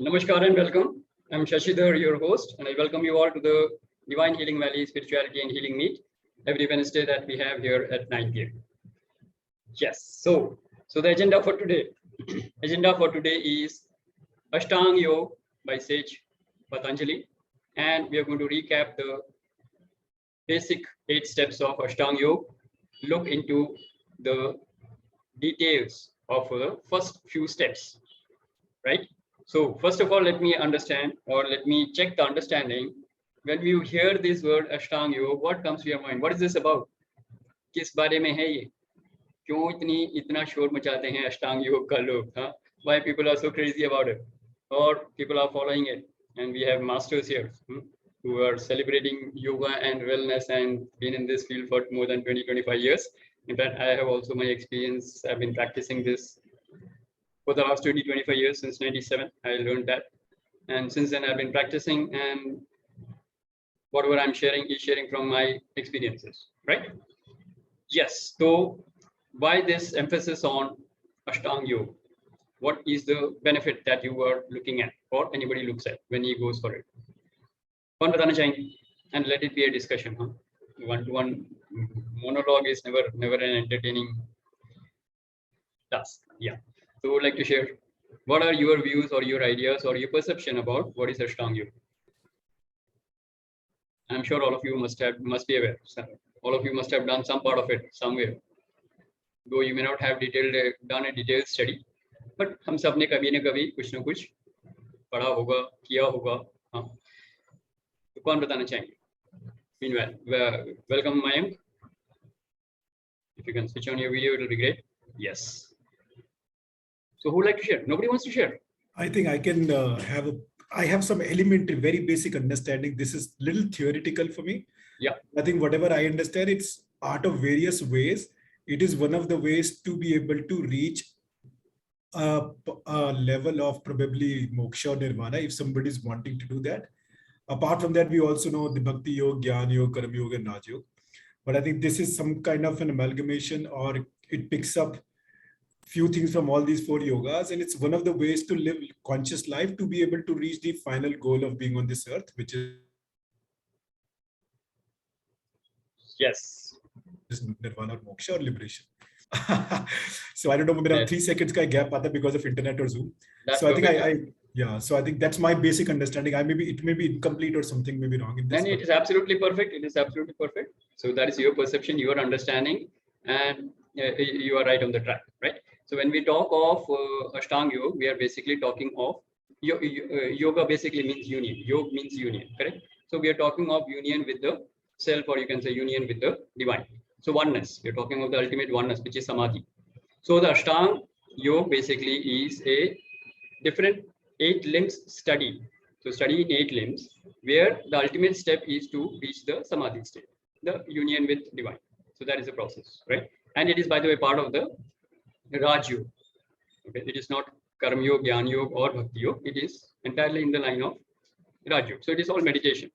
Namaskar and welcome. I'm Shashi Dhar, your host, and I welcome you all to the Divine Healing Valley Spirituality and Healing Meet every Wednesday that we have here at 9 p.m. Yes, so the agenda for today, is Ashtanga Yoga by Sage Patanjali, and we are going to recap the basic 8 steps of Ashtanga Yoga, look into the details of the first few steps, right? So first of all, let me understand, or let me check the understanding. When you hear this word Ashtanga Yoga, what comes to your mind? What is this about? किस बारे में है ये? क्यों इतना शोर मचाते हैं अष्टांग योग का लोग? हाँ? Why people are so crazy about it? Or people are following it? And we have masters here who are celebrating yoga and wellness and been in this field for more than 20-25 years. In fact, I have also my experience. I've been practicing this for the last 20-25 years, since 97. I learned that, and since then I've been practicing, and whatever I'm sharing is sharing from my experiences, right? Yes. So why this emphasis on Ashtanga Yoga? What is the benefit that you are looking at, or anybody looks at when he goes for it? कौन बताना चाहेंगे? And let it be a discussion. One-to-one monologue is never an entertaining task. Yeah. So I would like to share, what are your views or your ideas or your perception about what is Ashtanga Yoga? I'm sure all of you must be aware. All of you must have done some part of it somewhere. Though you may not have done a detailed study, but हम सब ने कभी न कभी कुछ न कुछ पढ़ा होगा, किया होगा. हाँ. तो कौन बताना चाहेंगे? Meanwhile, welcome Mayank. If you can switch on your video, it will be great. Yes. So who would like to share? Nobody wants to share. I think I can I have some elementary, very basic understanding. This is little theoretical for me. Yeah. I think whatever I understand, it's art of various ways. It is one of the ways to be able to reach a level of probably moksha or nirvana if somebody is wanting to do that. Apart from that, we also know the Bhakti Yoga, Jnana Yoga, Karma Yoga, and Raj Yoga. But I think this is some kind of an amalgamation, or it picks up few things from all these 4 yogas, and it's one of the ways to live conscious life to be able to reach the final goal of being on this earth, which is nirvana or moksha or liberation. So I don't know, maybe 3 seconds ka gap aata because of internet or Zoom. That's so I think so I think that's my basic understanding. It may be incomplete or something may be wrong in this. And it is absolutely perfect. It is absolutely perfect. So that is your perception, your understanding, and you are right on the track, right? So when we talk of Ashtanga Yoga, we are basically talking of yoga. Basically means union. Yoga means union, correct? So we are talking of union with the self, or you can say union with the divine. So oneness. We are talking of the ultimate oneness, which is samadhi. So the Ashtanga Yoga basically is a different 8 limbs study. So study in 8 limbs, where the ultimate step is to reach the samadhi state, the union with divine. So that is the process, right? And it is, by the way, part of the Raj Yoga. Okay, it is not Karma Yoga, Jnana Yoga, or Bhakti Yoga. It is entirely in the line of Raj Yoga. So it is all meditation.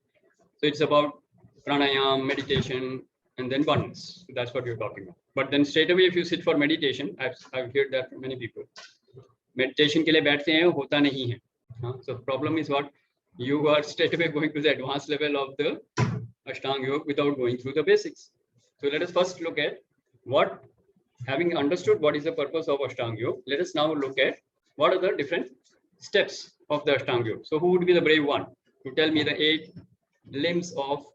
So it's about pranayam, meditation, and then oneness. So that's what we're talking about. But then straight away, if you sit for meditation, I've heard that from many people. Meditation के लिए बैठते हैं, होता नहीं है. So the problem is what? You are straight away going to the advanced level of the Ashtanga Yoga without going through the basics. So let us first look at what, having understood what is the purpose of Ashtanga Yoga, let us now look at what are the different steps of the Ashtanga Yoga. So who would be the brave one to tell me the 8 limbs of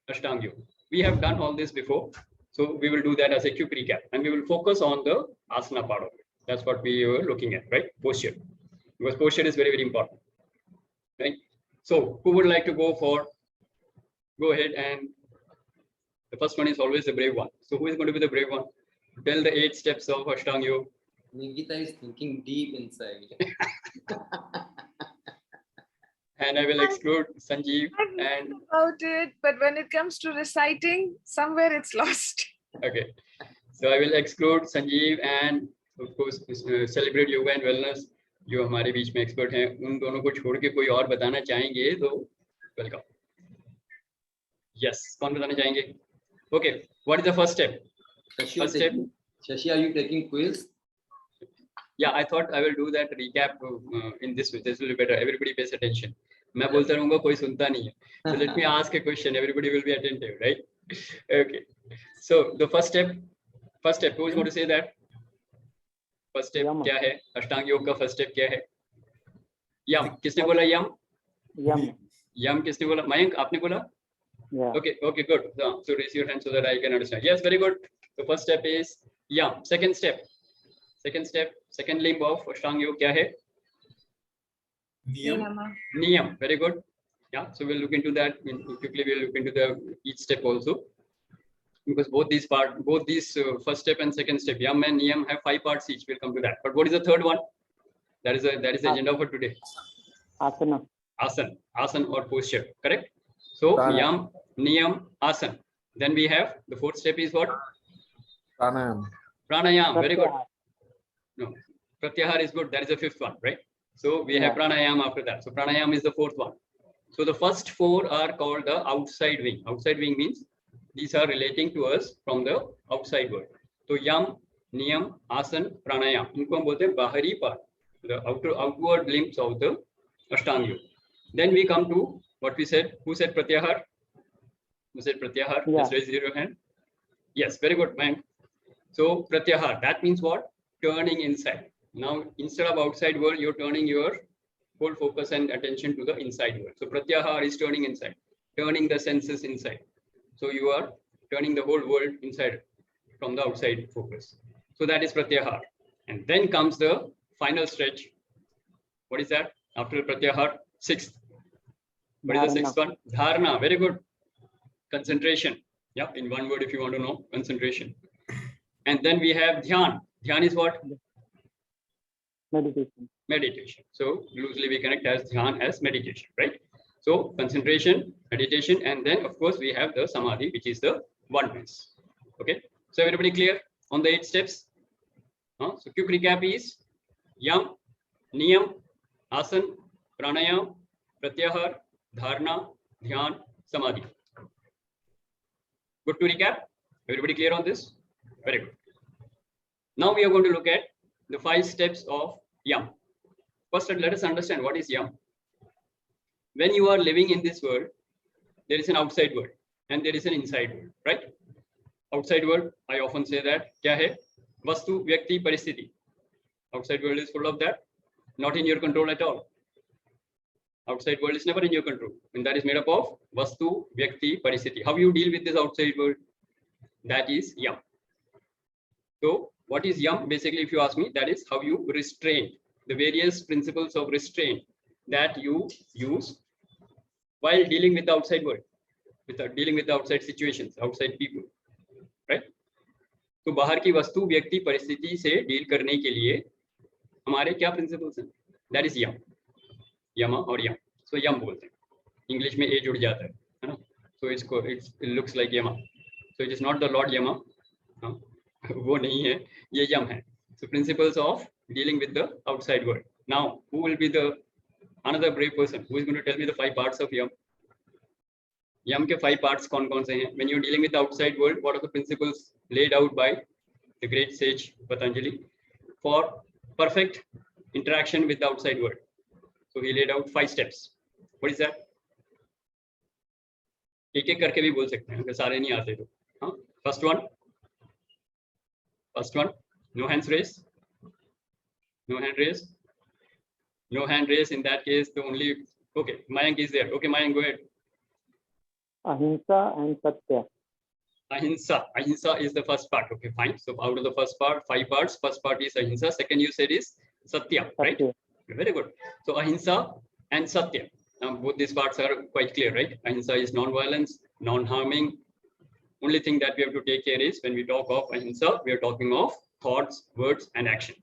Ashtanga Yoga? We have done all this before, so we will do that as a quick recap, and we will focus on the asana part of it. That's what we were looking at, right? Posture, because posture is very, very important, right? So who would like to go ahead, and the first one is always the brave one. So who is going to be the brave one? Tell the 8 steps of Ashtanga Yoga. Nigita is thinking deep inside. And I will exclude Sanjeev. And about it, but when it comes to reciting, somewhere it's lost. Okay, so I will exclude Sanjeev and of course celebrate yoga and wellness. जो हमारे बीच में expert हैं, उन दोनों को छोड़ के कोई और बताना चाहेंगे तो वेलकम. Yes, कौन बताना चाहेंगे? Okay, what is the first step? Shashi, are you taking quiz? Yeah, I thought I will do that recap in this way. This will be better. Everybody pays attention. मैं बोलता रहूँगा कोई सुनता नहीं है. So let me ask a question. Everybody will be attentive, right? Okay. So the first step. Who is going to say that? First step क्या है? अष्टांग योग का first step क्या है? यम. किसने बोला यम? यम किसने बोला? मयंक आपने बोला? Yeah. Okay, good. So raise your hand so that I can understand. Yes, very good. The first step is yam. Second step, second limb of Ashtanga Yoga क्या है? Niyam. Very good. Yeah. So we'll look into that. Quickly we'll look into the each step also, because both these first step and second step, yam and niyam, have 5 parts each. We'll come to that. But what is the third one? That is the agenda for today. Asana. Asana or posture. Correct. So yam, niyam, asana. Then we have the fourth step is what? Pranayam. Very good. No, pratyahar is good. That is the fifth one, right? So we have pranayam after that. So pranayam is the fourth one. So the first 4 are called the outside wing. Outside wing means these are relating to us from the outside world. So yam, niyam, asana, pranayam. इनको हम बोलते हैं बाहरी part, the outward limbs of the Ashtanga Yoga. Then we come to what we said. Who said pratyahar? Who said pratyahar? Yeah. Just raise your hand. Yes, very good, man. So pratyahar, that means what? Turning inside. Now, instead of outside world, you're turning your whole focus and attention to the inside world. So pratyahar is turning inside, turning the senses inside. So you are turning the whole world inside from the outside focus. So that is pratyahar. And then comes the final stretch. What is that? After pratyahar, sixth. What is the sixth one? Dharana. Very good. Concentration. Yeah, in one word, if you want to know, concentration. And then we have dhyan. Dhyan is what? Meditation. So loosely we connect as dhyan as meditation, right? So concentration, meditation, and then of course we have the samadhi, which is the oneness. Okay. So everybody clear on the 8 steps? So quick recap is yam, niyam, asan, pranayam, pratyahar, dharana, dhyan, samadhi. Good to recap? Everybody clear on this? Very good. Now we are going to look at the 5 steps of yam. First, let us understand what is yam. When you are living in this world, there is an outside world and there is an inside world, right? Outside world, I often say that, kya hai? Vastu, vyakti, paristhiti. Outside world is full of that, not in your control at all. Outside world is never in your control, and that is made up of vastu, vyakti, paristhiti. How you deal with this outside world? That is yam. So what is yam? Basically, if you ask me, that is how you restrain, the various principles of restraint that you use while dealing with the outside world, dealing with the outside situations, outside people, right? तो बाहर की वस्तु, व्यक्ति, परिस्थिति से deal करने के लिए हमारे क्या प्रिंसिपल्स हैं? That is yam, yama और yam. So yam बोलते हैं. इंग्लिश में ए जुड़ जाता है ना? So it looks like yama. So it is not the Lord Yama. वो नहीं है, ये yam है. So principles of dealing with the outside world. Now, who will be the another brave person who is going to tell me the 5 parts of yam? Yam के 5 parts कौन-कौन से हैं? When you're dealing with the outside world, what are the principles laid out by the great sage Patanjali for perfect interaction with the outside world? So he laid out 5 steps. What is that? एक-एक करके भी बोल सकते हैं, अगर सारे नहीं आते तो. हाँ, first one, no hands raised. No hand raised. No hand raised. In that case, the only, okay, Mayank is there. Okay, Mayank, go ahead. Ahimsa and Satya. Ahimsa is the first part. Okay, fine. So out of the first part, 5 parts, first part is Ahimsa. Second you said is Satya, right? Satya. Very good. So Ahimsa and Satya. Now both these parts are quite clear, right? Ahimsa is non-violence, non-harming. Only thing that we have to take care is when we talk of Ahimsa, we are talking of thoughts, words, and action.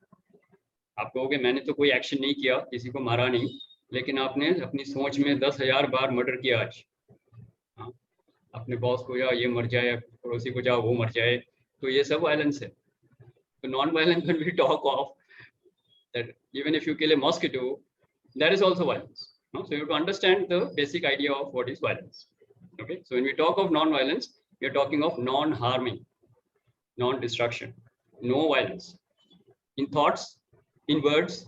आप कहोगे मैंने तो कोई action नहीं किया, किसी को मारा नहीं, लेकिन आपने अपनी सोच में 10,000 बार मर्डर किया आज. अपने बॉस को या ये मर जाए, पड़ोसी को जाओ वो मर जाए, तो ये सब वायलेंस है. तो non violence when we talk of that, even if you kill a mosquito, that is also violence. So you have to understand the basic idea of what is violence. Okay, so when we talk of non-violence, we are talking of non-harming, non-destruction, no violence in thoughts, in words,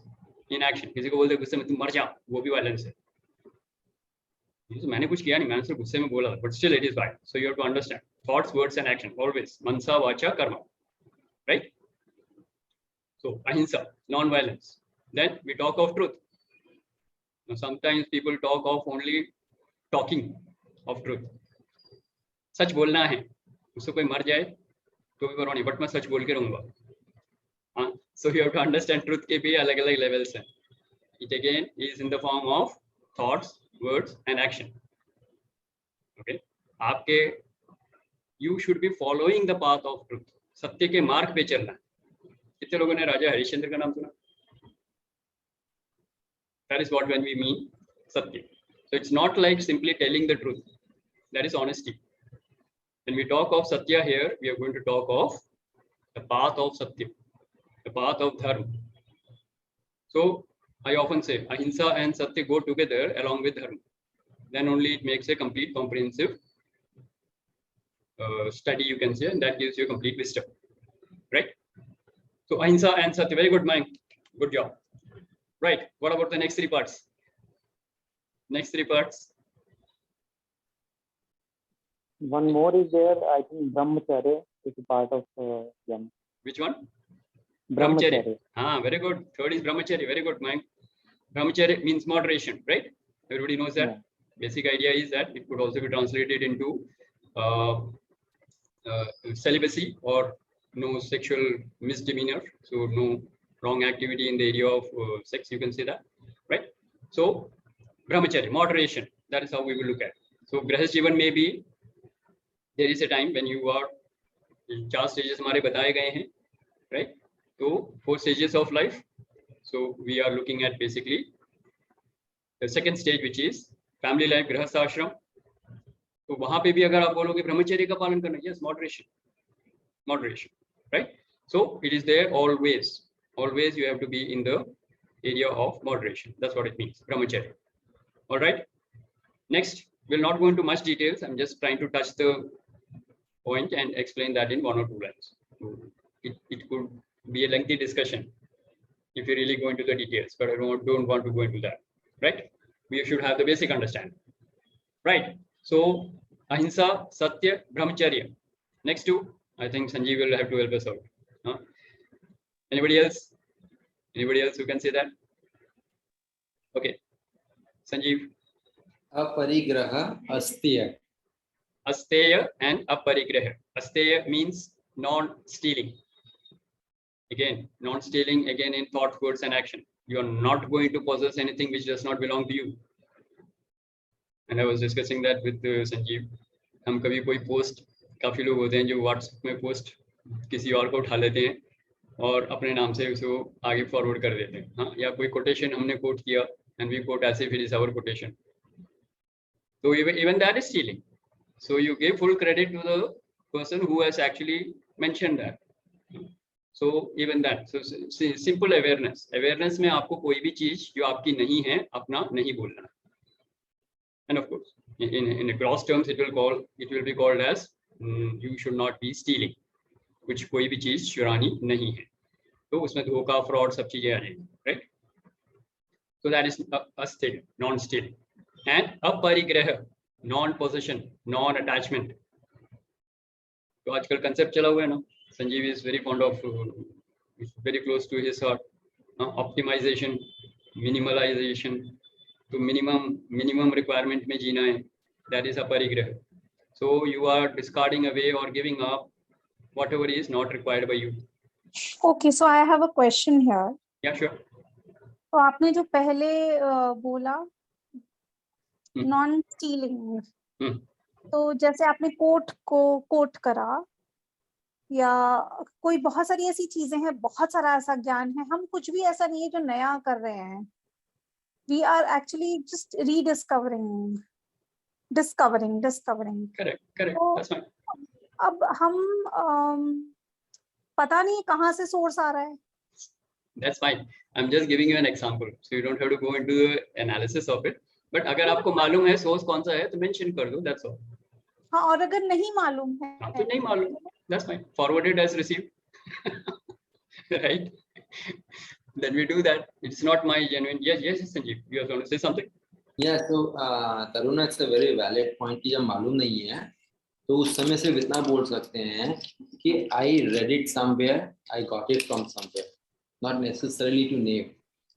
in action. किसी को बोल दे गुस्से में तुम मर जा, वो भी वायलेंस है. तो मैंने कुछ किया नहीं, मैंने सिर्फ गुस्से में बोला, but still it is bad. So you have to understand thoughts, words and action always. Mansa, vacha, karma. Right? So ahimsa, non-violence. Then we talk of truth. Now, sometimes people talk of only talking of truth. सच बोलना है, उससे कोई मर जाए तो भी परवाह नहीं, बट मैं सच बोल के रहूंगा. हाँ, so you have to understand truth के भी अलग-अलग levels हैं. It again is in the form of thoughts, words and action. Okay, आपके you should be following the path of truth. सत्य के मार्ग पे चलना. कितने लोगों ने राजा हरिश्चंद्र का नाम सुना? That is what when we mean satya. So it's not like simply telling the truth. That is honesty. When we talk of satya here, we are going to talk of the path of satya, the path of dharma. So I often say ahimsa and satya go together along with dharma. Then only it makes a complete comprehensive study, you can say, and that gives you complete wisdom, right? So ahimsa and satya, very good, Mike. Good job. Right. What about the next three parts? Next three parts. One more is there. I think brahmacharya is a part of Yam. Which one? Brahmacharya. Ah, very good. Third is brahmacharya. Very good, Mike. Brahmacharya means moderation, right? Everybody knows that. Yeah. Basic idea is that it could also be translated into celibacy or no sexual misdemeanor. So no wrong activity in the area of sex, you can say that, right? So brahmacharya, moderation, that is how we will look at. So grahast jivan may be, there is a time when you are, 4 stages हमारे बताए गए हैं, right? So 4 stages of life. So we are looking at basically the second stage, which is family life, grahast ashram. तो वहां पे भी अगर आप बोलोगे ब्रह्मचर्य का पालन करना, yes, moderation, right? So it is there always. Always you have to be in the area of moderation. That's what it means, brahmacharya. All right. Next, we'll not go into much details. I'm just trying to touch the point and explain that in 1 or 2 lines. It could be a lengthy discussion if you really go into the details, but I don't want to go into that. Right? We should have the basic understanding. Right. So ahimsa, satya, brahmacharya. Next 2, I think Sanjeev will have to help us out. Huh? Anybody else? Anybody else who can say that? Okay. Sanjeev. Aparigraha, asteya. Asteya and aparigraha. Asteya means non-stealing. Again, non-stealing again in thought, words and action. You are not going to possess anything which does not belong to you. And I was discussing that with Sanjeev. हम कभी कोई post, काफी लोग होते हैं जो WhatsApp में post किसी और को उठा लेते हैं और अपने नाम से उसको आगे फॉरवर्ड कर देते हैं. हाँ, या कोई कोटेशन हमने कोट किया and we quote as if it is our quotation. So even that is stealing. So you give full credit to the person who has actually mentioned that. So even that. So simple awareness. Awareness में आपको कोई भी चीज जो आपकी नहीं है अपना नहीं बोलना. And of course, in a gross terms, it will be called as you should not be stealing. कुछ कोई भी चीज चुरानी नहीं है. तो उसमें धोखा, फ्रॉड सब चीजें आ जाएंगी, right? So that is asteya, non-stealing. And aparigraha, non-possession, non-attachment. तो आजकल concept चला हुआ है ना. Sanjeev is very fond of, very close to his heart. Optimization, minimalization. तो minimum requirement में जीना है. That is aparigraha. So you are discarding away or giving up whatever is not required by you. Okay, so I have a question here. Yeah, sure. तो आपने जो पहले बोला non stealing, तो जैसे आपने कोट करा या कोई बहुत सारी ऐसी चीजें हैं, बहुत सारा ऐसा ज्ञान है, हम कुछ भी ऐसा नहीं है जो नया कर रहे हैं. We are actually just rediscovering, discovering. Correct. तो That's fine. अब हम पता नहीं कहाँ से सोर्स आ रहा है. That's fine. I'm just giving you an example, so you don't have to go into the analysis of it. But अगर आपको मालूम है सोर्स कौन सा है तो mention कर दो. That's all. हाँ, और अगर नहीं मालूम है तो नहीं मालूम. That's fine. Forward it as received. Right? then we do that. It's not my genuine. Yes, Sanjeev, you are going to say something. Yeah, so Taruna, it's a very valid point कि जब मालूम नहीं है तो उस समय सिर्फ इतना बोल सकते हैं कि I read it somewhere, I got it from somewhere, not necessarily to name.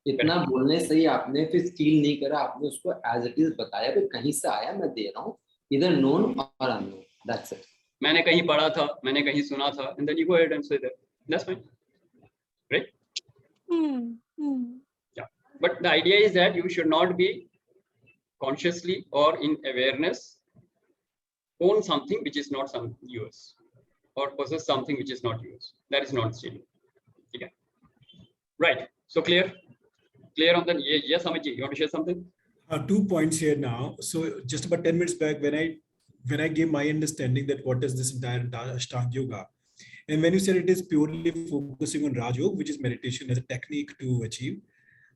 इतना बोलने से ही आपने फिर स्टील नहीं करा, आपने उसको as it is बताया कि कहीं से आया, मैं दे रहा हूँ, either known or unknown. That's it. मैंने कहीं पढ़ा था, मैंने कहीं सुना था, and then you go ahead and say that. That's fine, right? Yeah, but the idea is that you should not be consciously or in awareness own something which is not yours, or possess something which is not yours. That is not stealing. Okay, right? So clear on that. Yes, Amitji, you want to share something? 2 points here now. So just about 10 minutes back, when I gave my understanding that what is this entire Ashtanga Yoga, and when you said it is purely focusing on Raj Yoga, which is meditation as a technique to achieve.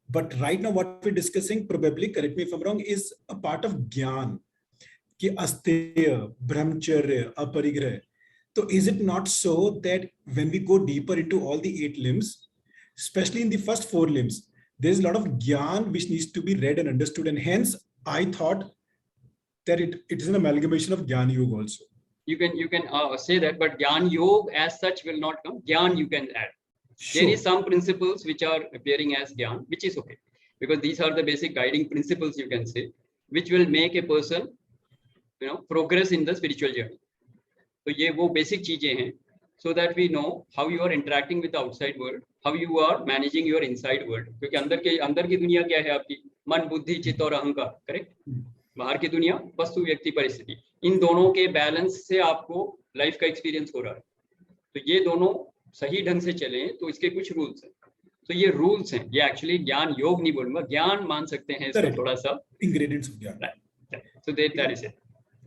But right now, what we're discussing, probably, correct me if I'm wrong, is a part of Gyan, ki asteya, brahmacharya, aparigraha. So is it not so that when we go deeper into all the 8 limbs, especially in the first 4 limbs, there's a lot of Gyan which needs to be read and understood. And hence, I thought that it is an amalgamation of Gyan Yoga also. You can say that, but Gyan Yoga as such will not come. Gyan you can add. Sure. There is some principles which are appearing as Gyan, which is okay, because these are the basic guiding principles, you can say, which will make a person, progress in the spiritual journey. So ये वो basic चीजें हैं, so that we know how you are interacting with the outside world, how you are managing your inside world. क्योंकि अंदर की दुनिया क्या है आपकी? मन, बुद्धि, चित्त और अहंकार, करेक्ट? बाहर की दुनिया वस्तु, व्यक्ति, परिस्थिति. इन दोनों के बैलेंस से आपको लाइफ का एक्सपीरियंस हो रहा है. तो ये दोनों सही ढंग से चले तो इसके कुछ रूल्स हैं. तो ये रूल्स हैं. ये एक्चुअली ज्ञान योग नहीं बोलूंगा, ज्ञान मान सकते हैं इसको थोड़ा सा. Ingredients of Gyan. Right. So that is it.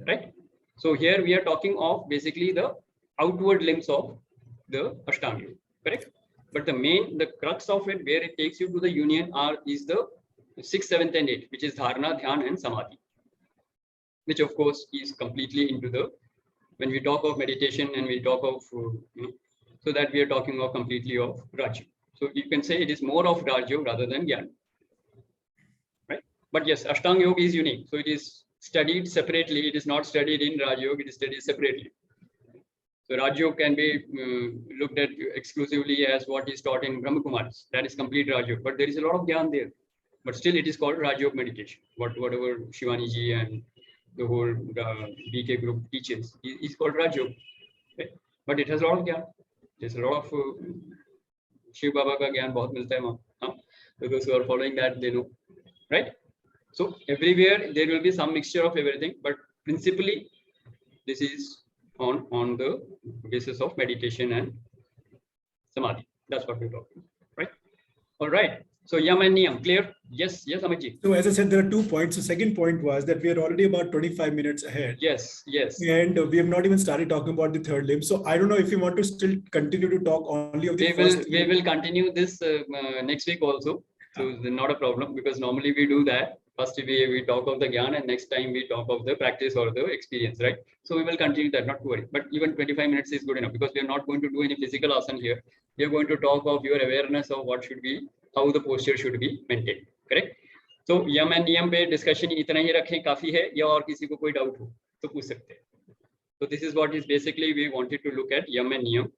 Right. So here we are talking of basically the outward limbs of the Ashtanga Yoga, correct? But the crux of it, where it takes you to the union, is the 6th, 7th, and 8th, which is Dharana, Dhyan, and Samadhi, which of course is completely into the, when we talk of meditation and we talk of, so that we are talking of completely of Raj Yoga. So you can say it is more of Raj Yoga rather than Gyan, right? But yes, Ashtanga Yoga is unique. So it is studied separately. It is not studied in Raj Yoga, it is studied separately. So Raj Yoga can be looked at exclusively as what is taught in Brahma Kumaris. That is complete Raj Yoga, but there is a lot of Gyan there. But still it is called Raj Yoga meditation. Whatever Shivani ji and the whole BK group teaches is called Raj Yoga. Okay? But it has a lot of Gyan. There's a lot of Shiv Baba ka Gyan bahut milta hai wahan. So those who are following that, they know, right? So everywhere there will be some mixture of everything, but principally this is on the basis of meditation and Samadhi. That's what we're talking, right? All right. So Yam and Niyam, clear? Yes, Amitji. So as I said, there are 2 points. The second point was that we are already about 25 minutes ahead. Yes. And we have not even started talking about the third limb. So I don't know if you want to still continue to talk only of the first. We will continue this next week also. So not a problem, because normally we do that. First we talk of the Gyan, and next time we talk of the practice or the experience, right? So we will continue that, not to worry. But even 25 minutes is good enough, because we are not going to do any physical asana here. We are going to talk of your awareness of what should be, how the posture should be maintained, correct? So Yam and Niyam पे discussion इतना ही रखें, काफी है, या और किसी को कोई doubt हो तो पूछ सकते हैं. So this is what is basically we wanted to look at, Yam and Niyam.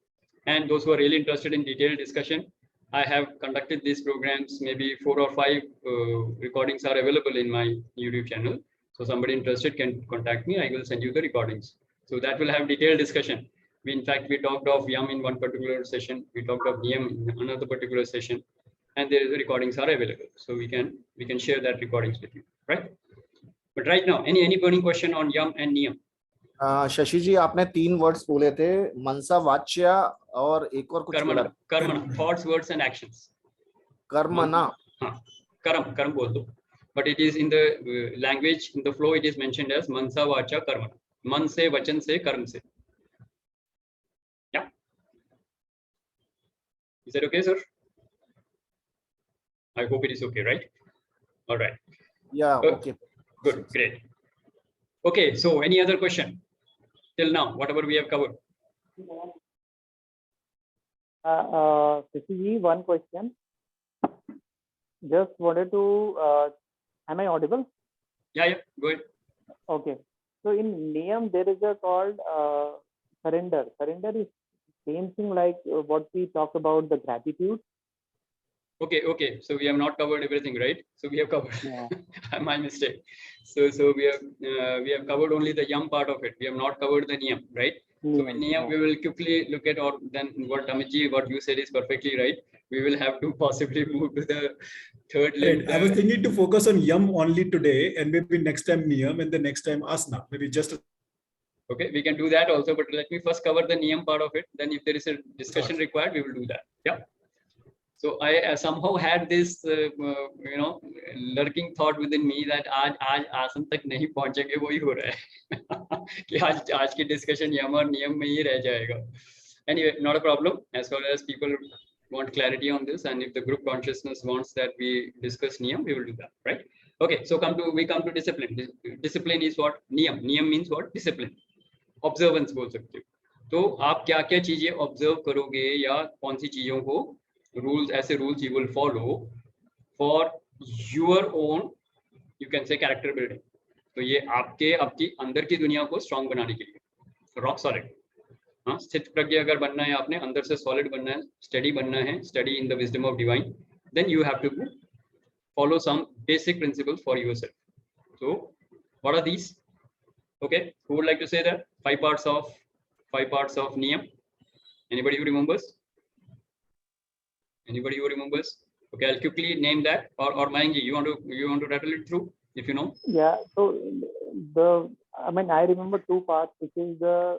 And those who are really interested in detailed discussion, I have conducted these programs, maybe 4 or 5 recordings are available in my YouTube channel. So somebody interested can contact me. I will send you the recordings. So that will have detailed discussion. In fact, we talked of Yam in one particular session. We talked of Niyam in another particular session, and the recordings are available. So we can share that recordings with you, right? But right now, any burning question on Yam and Niyam? Shashi जी, आपने 3 words बोले थे, मनसा, वाच्या और एक और कुछ बोला. कर्मणा, thoughts, words and actions. कर्मणा. हाँ, कर्म बोल दो. But it is in the language, in the flow, it is mentioned as मनसा, वाचा, कर्मणा. मन से, वचन से, कर्म से. Yeah. Is that okay, sir? I hope it is okay, right? All right. Yeah. Okay. Good. Great. Okay. So, any other question till now? Whatever we have covered. Shashi ji, one question. just wanted to, am I audible? Yeah, go ahead. Okay. So in Niyam, there is a called surrender. Surrender is same thing like what we talk about the gratitude. Okay. So we have not covered everything, right? So we have covered. Yeah. My mistake. So we have covered only the yam part of it. We have not covered the niyam, right? So in niyam, we will quickly look at, or then what Amitji, what you said is perfectly right. We will have to possibly move to the third limb. Right. I was thinking to focus on yam only today, and maybe next time niyam, and the next time asana. Maybe just. Okay, we can do that also, but let me first cover the niyam part of it. Then if there is a discussion required, we will do that. Yeah. So I somehow had this, lurking thought within me that आज आसन तक नहीं पहुंचेंगे, वही हो रहा है कि आज की discussion यम और नियम में ही रह जाएगा. Anyway, not a problem. As far as people want clarity on this, and if the group consciousness wants that we discuss niyam, we will do that, right? Okay, so we come to discipline. Discipline is what? Niyam. Niyam means what? Discipline. Observance बोल सकते हो. तो आप क्या क्या चीजें observe करोगे या कौन सी चीजों को rules, ऐसे rules you will follow for your own, you can say, character building. तो ये आपकी अंदर की दुनिया को स्ट्रांग बनाने के लिए, रॉक सॉलिड. हाँ, स्थित प्रज्ञ अगर बनना है, आपने अंदर से सॉलिड बनना है, स्टडी बनना है, study in the wisdom of divine, then you have to follow some basic principles for yourself. So what are these? Okay, who would like to say that? Five parts of niyam. Anybody who remembers? Anybody who remembers? Okay, I'll quickly name that. Or Mayangi, you want to rattle it through if you know? Yeah. So I remember two parts, which is the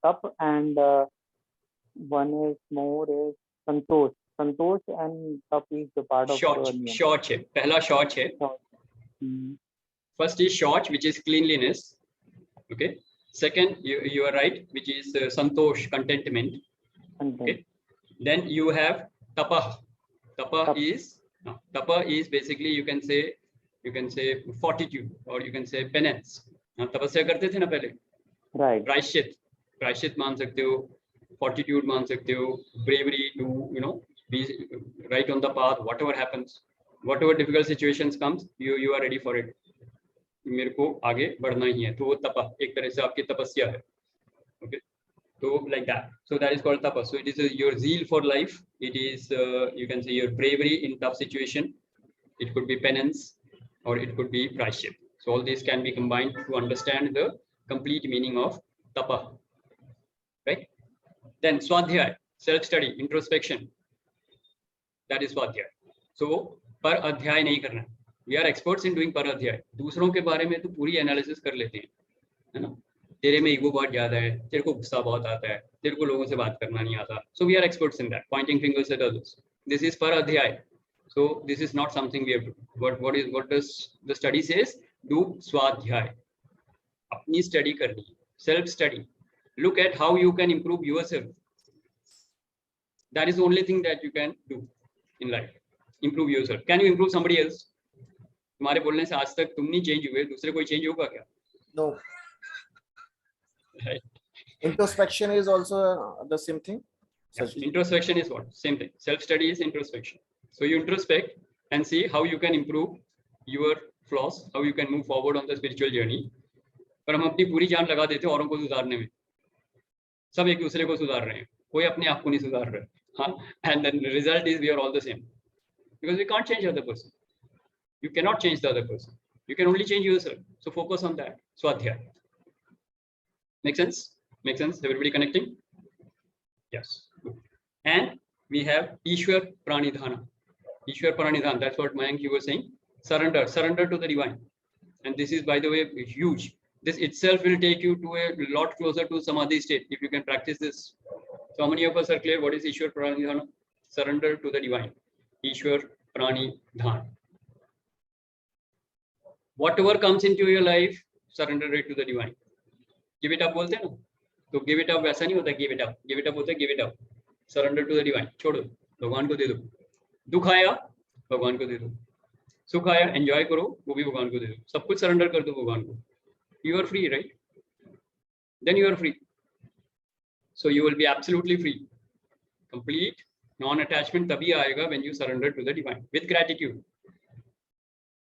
tap, and one is more is santosh. Santosh and tap is the part of shauch है. पहला शौच है. First is shauch, which is cleanliness. Okay. Second, you are right, which is santosh, contentment. Okay. Then you have tapa. Tapa is basically, you can say fortitude, or you can say penance. तपस्या करते थे ना पहले. Right. प्रायश्चित मान सकते हो, fortitude मान सकते हो, bravery to be right on the path, whatever happens, whatever difficult situations comes, you are ready for it. मेरे को आगे बढ़ना ही है, तो वो तपा एक तरह से आपकी तपस्या है. Okay. So like that. So that is called tapa. So it is your zeal for life. It is, you can say, your bravery in tough situation. It could be penance, or it could be prashit. So all these can be combined to understand the complete meaning of tapa. Right? Then swadhyay, self-study, introspection. That is swadhyay. So par adhyay nahi karna. We are experts in doing par adhyay. दूसरों के बारे में तो पूरी analysis कर लेते हैं, है ना? तेरे में ईगो बहुत ज्यादा है, तेरे को गुस्सा बहुत आता है, तेरे को लोगों से बात करना नहीं आता. So we are experts in that, pointing fingers at others. This is par adhyay. So this is not something we have to do. What does the study says? Do swadhyay. अपनी study करनी, self study. Look at how you can improve yourself. That is the only thing that you can do in life. Improve yourself. Can you improve somebody else? तुम्हारे बोलने से आज तक तुम नहीं change हुए, दूसरे कोई चेंज होगा क्या? No. Right. Introspection is also the same thing. Yes. Introspection is what? Same thing. Self-study is introspection. So you introspect and see how you can improve your flaws, how you can move forward on the spiritual journey. पर हम अपनी पूरी जान लगा देते हैं औरों को सुधारने में. सब एक दूसरे को सुधार रहे हैं, कोई अपने आप को नहीं सुधार रहा है. हाँ? And then the result is we are all the same, because we can't change the other person. You cannot change the other person. You can only change yourself. So focus on that. Swadhyay. Make sense? Make sense? Everybody connecting? Yes. And we have Ishwar Pranidhana. Ishwar Pranidhana. That's what Mayank, you were saying. Surrender. Surrender to the divine. And this is, by the way, huge. This itself will take you to a lot closer to Samadhi state if you can practice this. So how many of us are clear what is Ishwar Pranidhana? Surrender to the divine. Ishwar Pranidhana. Whatever comes into your life, surrender it to the divine. Give it up बोलते हैं ना, तो give it up वैसा नहीं होता give it up. Give it up होता है give it up. Surrender to the divine. छोड़ो, भगवान को दे दो. दुख आया, भगवान को दे दो. सुख आया, enjoy करो, वो भी भगवान को दे दो. सब कुछ surrender कर दो भगवान को. You are free, right? Then you are free. So you will be absolutely free. Complete Non-attachment तभी आएगा when you surrender to the divine with gratitude,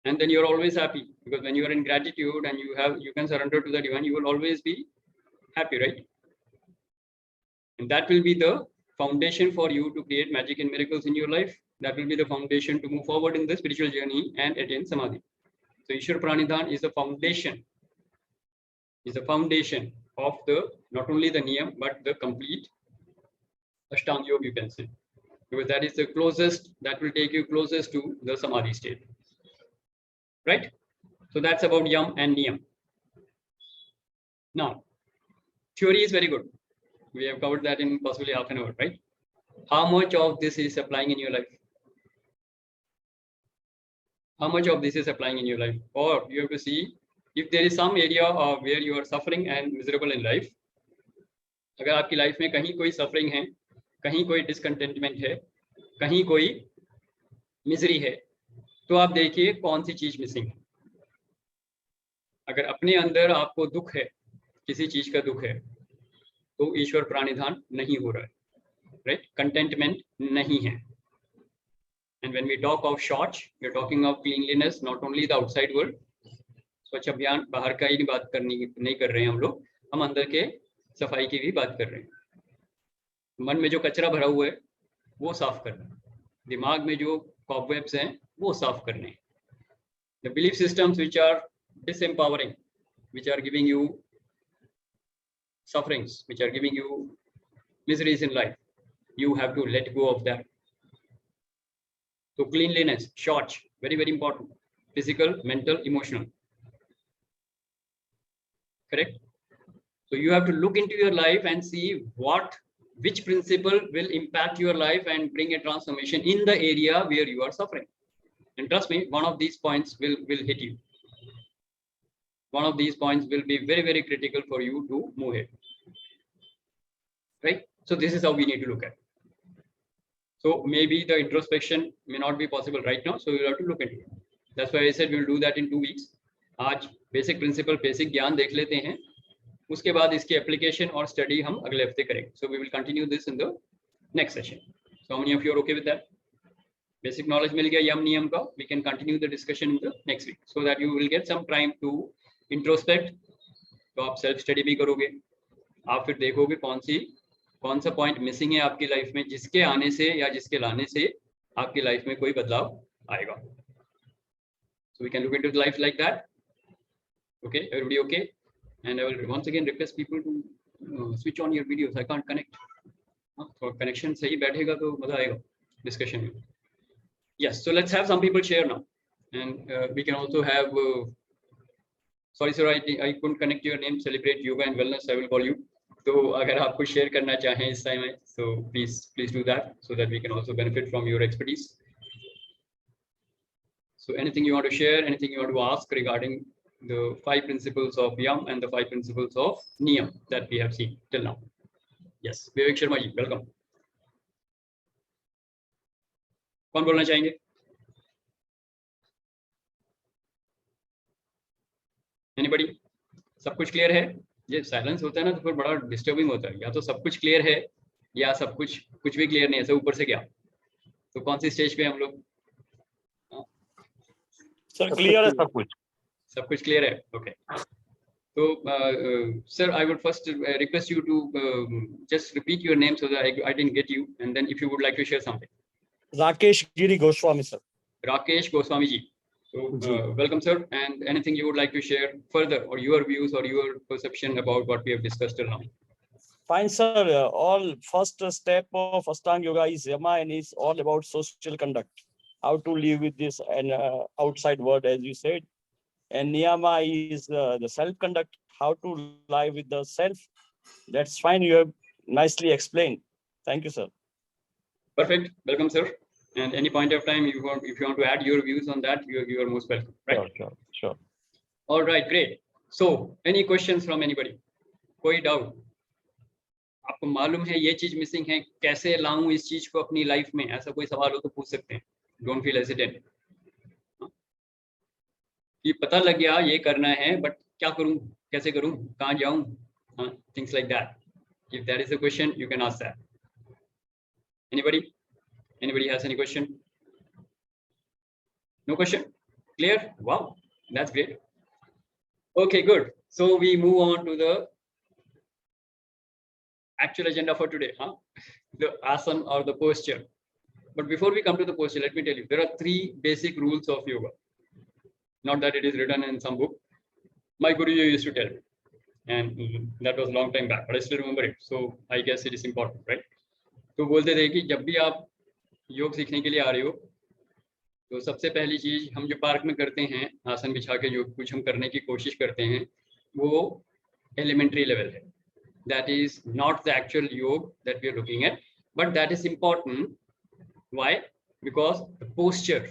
and then you're always happy, because when you are in gratitude and you can surrender to the divine, you will always be happy, right? And that will be the foundation for you to create magic and miracles in your life. That will be the foundation to move forward in the spiritual journey and attain samadhi. So Ishwar Pranidhan is the foundation, of the not only the niyam but the complete Ashtanga Yoga, you can say, because that is the closest, that will take you closest to the samadhi state, right? So that's about yam and niyam. Now, theory is very good. We have covered that in possibly half an hour, right? How much of this is applying in your life? How much of this is applying in your life? Or you have to see if there is some area of where you are suffering and miserable in life. अगर आपकी life में कहीं कोई suffering है, कहीं कोई discontentment है, कहीं कोई मिजरी है, तो आप देखिए कौन सी चीज मिसिंग है. अगर अपने अंदर आपको दुख है, किसी चीज का दुख है, तो ईश्वर प्राणिधान नहीं हो रहा है, राइट? कंटेंटमेंट नहीं है. And when we talk of Shauch, we are talking of cleanliness, not only the outside world. Swachh Abhiyan बाहर का ही बात नहीं कर रहे हैं हम लोग, हम अंदर के सफाई की भी बात कर रहे हैं. मन में जो कचरा भरा हुआ है वो साफ करना, दिमाग में जो कॉबवेब्स हैं वो साफ करने. The belief systems which are disempowering, which are giving you sufferings, which are giving you miseries in life, you have to let go of that. So cleanliness, Shauch, very, very important. Physical, mental, emotional. Correct? So you have to look into your life and see which principle will impact your life and bring a transformation in the area where you are suffering. And trust me, one of these points will hit you. One of these points will be very, very critical for you to move ahead. Right? So this is how we need to look at it. So maybe the introspection may not be possible right now, so we'll have to look into it. That's why I said we'll do that in 2 weeks. आज basic principle, basic ज्ञान देख लेते हैं, उसके बाद इसकी application और study हम अगले हफ्ते करेंगे. So we will continue this in the next session. So how many of you are okay with that? Basic knowledge मिल गया यम नियम का. We can continue the discussion in the next week, so that you will get some time to introspect. तो आप self study भी करोगे, आप फिर देखोगे कौन सा पॉइंट मिसिंग है आपकी लाइफ में, जिसके आने से या जिसके लाने से आपकी लाइफ में कोई बदलाव आएगा. So we can look into life like that. Okay, everybody okay? And I will once again request people to switch on your videos. I can't connect. So connection सही बैठेगा तो मजा आएगा discussion में. Yes, so let's have some people share now, and we can also have. Sorry sir, I couldn't connect your name. Celebrate Yoga and Wellness. I will call you. तो अगर आप कुछ शेयर करना चाहें इस टाइम में, so please do that, so that we can also benefit from your expertise. So anything you want to share, anything you want to ask regarding the 5 principles of Yam and the 5 principles of Niyam that we have seen till now. Yes, Vivek Sharma ji, welcome. कौन बोलना चाहेंगे? Anybody? सब कुछ clear है? ये silence होता है ना तो फिर बड़ा डिस्टर्बिंग होता है. या तो सब कुछ क्लियर है या सब कुछ भी क्लियर नहीं है, सब ऊपर से क्या. तो कौन सी स्टेज पे हम लोग? सर क्लियर है सब कुछ क्लियर है. ओके, तो sir I would first request you to just repeat your name so that I didn't get you, and then if you would like to share something. Rakesh Giri Goswami sir. Rakesh Goswami ji. So welcome sir, and anything you would like to share further, or your views or your perception about what we have discussed till now? Fine sir, all first step of Ashtanga Yoga is Yama, and it's all about social conduct, how to live with this and outside world, as you said. And Niyama is the self conduct, how to live with the self. That's fine, you have nicely explained. Thank you sir. Perfect, welcome sir. And any point of time if you want to add your views on that, you are most welcome, right? Sure. All right, great. So any questions from anybody? कोई doubt? आपको मालूम है ये चीज missing है, कैसे लाऊं इस चीज को अपनी लाइफ में, ऐसा कोई सवाल हो तो पूछ सकते हैं. Don't feel hesitant. ये पता लग गया ये करना है, बट क्या करूं, कैसे करूं, कहाँ जाऊं, things like that. If that is a question, you can ask that. Anybody? Anybody has any question? No question? Clear? Wow, that's great. Okay, good. So we move on to the actual agenda for today, the asana or the posture. But before we come to the posture, let me tell you, there are 3 basic rules of yoga. Not that it is written in some book. My Guru used to tell me, and that was a long time back, but I still remember it. So I guess it is important, right? तो बोलते थे कि जब भी आप योग सीखने के लिए आ रहे हो, तो सबसे पहली चीज हम जो पार्क में करते हैं, आसन बिछा के जो कुछ हम करने की कोशिश करते हैं, वो एलिमेंट्री लेवल है. That is not the actual yoga that we are looking at, but that is important. Why? Because the posture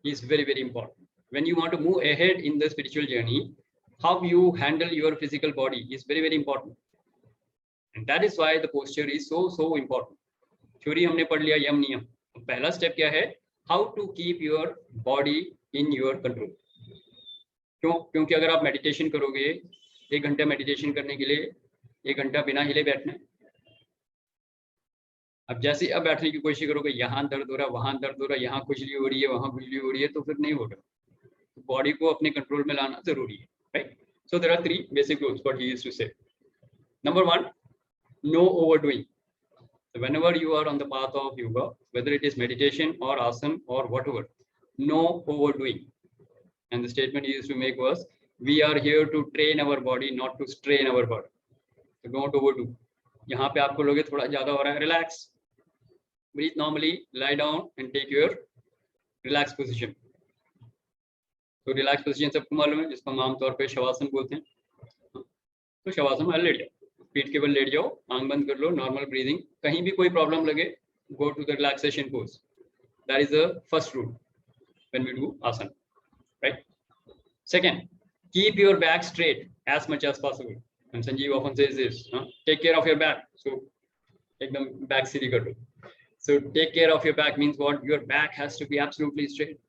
is very, very important. When you want to move ahead in the spiritual journey, how you handle your physical body is very, very important. And that is why the posture is so important. Theory हमने पढ़ लिया यम नियम. पहला step क्या है? How to keep your body in your control. क्योंकि अगर आप मेडिटेशन करोगे, 1 घंटा मेडिटेशन करने के लिए 1 घंटा बिना हिले बैठना. अब जैसे अब बैठने की कोशिश करोगे, यहाँ दर्द हो रहा है, वहां दर्द हो रहा है, यहाँ खुजली हो रही है, वहां खुजली हो रही है, तो फिर नहीं होगा. बॉडी को अपने कंट्रोल में लाना जरूरी है, right? So there are 3 basic rules what he used to say. Number 1, no overdoing. So whenever you are on the path of yoga, whether it is meditation or asana or whatever, no overdoing. And the statement he used to make was, we are here to train our body, not to strain our body. So don't overdo. यहाँ पे आपको लोगे थोड़ा ज्यादा हो रहा है, relax. Breathe normally, lie down and take your relaxed position. तो relaxed position सबको मालूम है, जिसको हम आमतौर पे शवासन बोलते हैं. तो शवासन में लेट जाओ, पीठ के बल लेट जाओ, आंख बंद कर लो, नॉर्मल ब्रीदिंग. कहीं भी कोई प्रॉब्लम लगे, go to the relaxation pose. That is the first rule when we do asana, right? Second, keep your back straight as much as possible. And Sanjeev often says this, take care of your back. So ekdam back सीधी कर लो. So take care of your back means what? Your back has to be absolutely straight.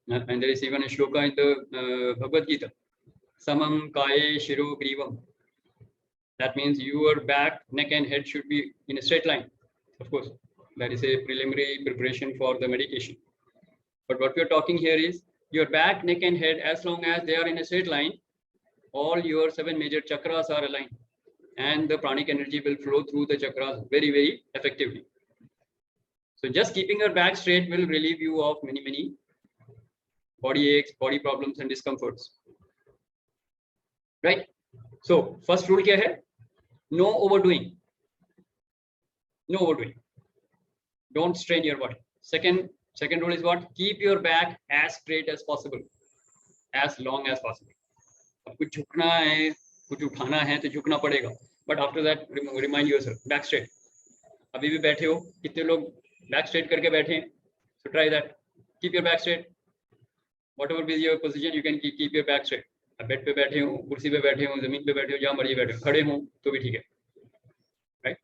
And there is even a shloka in the Bhagavad Gita, samam kaye shiro grivam. That means your back, neck and head should be in a straight line. Of course, that is a preliminary preparation for the meditation. But what we are talking here is your back, neck and head, as long as they are in a straight line, all your 7 major chakras are aligned. And the pranic energy will flow through the chakras very, very effectively. So just keeping your back straight will relieve you of many body aches, body problems and discomforts. Right? So first rule kya hai? No overdoing. No overdoing. Don't strain your body. Second rule is what? Keep your back as straight as possible, as long as possible. अब कुछ झुकना है, कुछ उठाना है तो झुकना पड़ेगा. But after that, remind yourself, back straight. अभी भी बैठे हो, कितने लोग back straight करके बैठे हैं? So try that. Keep your back straight. Whatever be your position, you can keep your back straight. अब बेड पे बैठे हो, कुर्सी पे बैठे हो, जमीन पे बैठे हो, जहाँ मर्जी बैठे हो, खड़े हो तो भी ठीक है, right?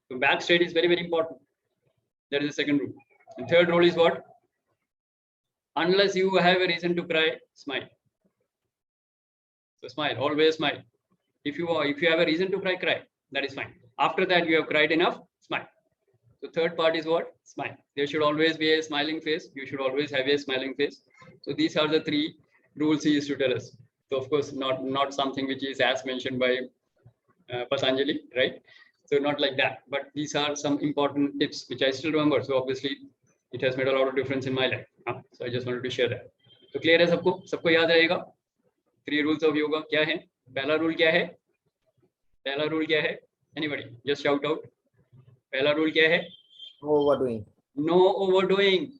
So back straight is very, very important. That is the second rule. And third rule is what? Unless you have a reason to cry, smile. So smile, always smile. If you have a reason to cry, cry. That is fine. After that, you have cried enough, smile. So third part is what? Smile. There should always be a smiling face. You should always have a smiling face. So these are the 3 rules he used to tell us. So of course, not something which is as mentioned by Patanjali, right? So not like that, but these are some important tips which I still remember. So obviously, it has made a lot of difference in my life. So I just wanted to share that. So clear है सबको? सबको याद रहेगा? 3 rules of yoga क्या है? पहला rule क्या है? पहला रूल क्या है? Anybody? Just shout out. पहला रूल क्या है? No overdoing. No overdoing.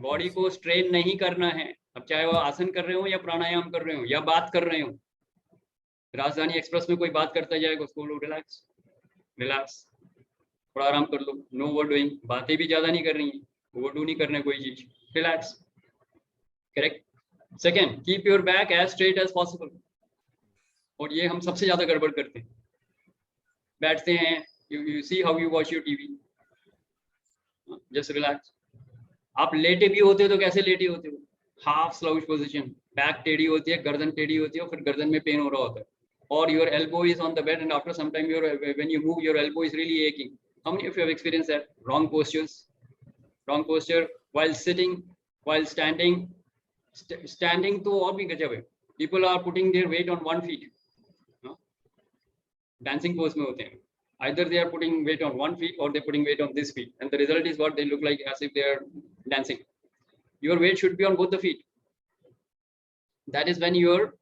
Body को स्ट्रेन नहीं करना है. अब चाहे वो आसन कर रहे हो या प्राणायाम कर रहे हो या बात कर रहे हो. राजधानी एक्सप्रेस में कोई बात करता जाएगा, उसको बोलो रिलैक्स, रिलैक्स, थोड़ा आराम कर लो. नो ओवरडूइंग. बातें भी ज्यादा नहीं कर रही है, ओवरडू नहीं करना कोई चीज, relax. Correct. Second, keep your back as straight as possible. और ये हम सबसे ज्यादा गड़बड़ करते हैं. बैठते हैं, you see how you watch your TV, just relax. आप लेटे भी होते हो तो कैसे लेटे होते हो? हाफ स्लाउच पोजीशन, बैक टेढ़ी होती है, गर्दन टेढ़ी होती है, फिर गर्दन में पेन हो रहा होता है. और your elbow is on the bed and after some time your when you move your elbow is really aching. How many of you have experienced that? Wrong postures, wrong posture while sitting, while standing. Standing to और भी गजब है. People are putting their weight on 1 feet. No? Dancing pose में होते हैं. Either they are putting weight on 1 feet or they're putting weight on this feet, and the result is what they look like as if they are dancing. Your weight should be on both the feet. That is when your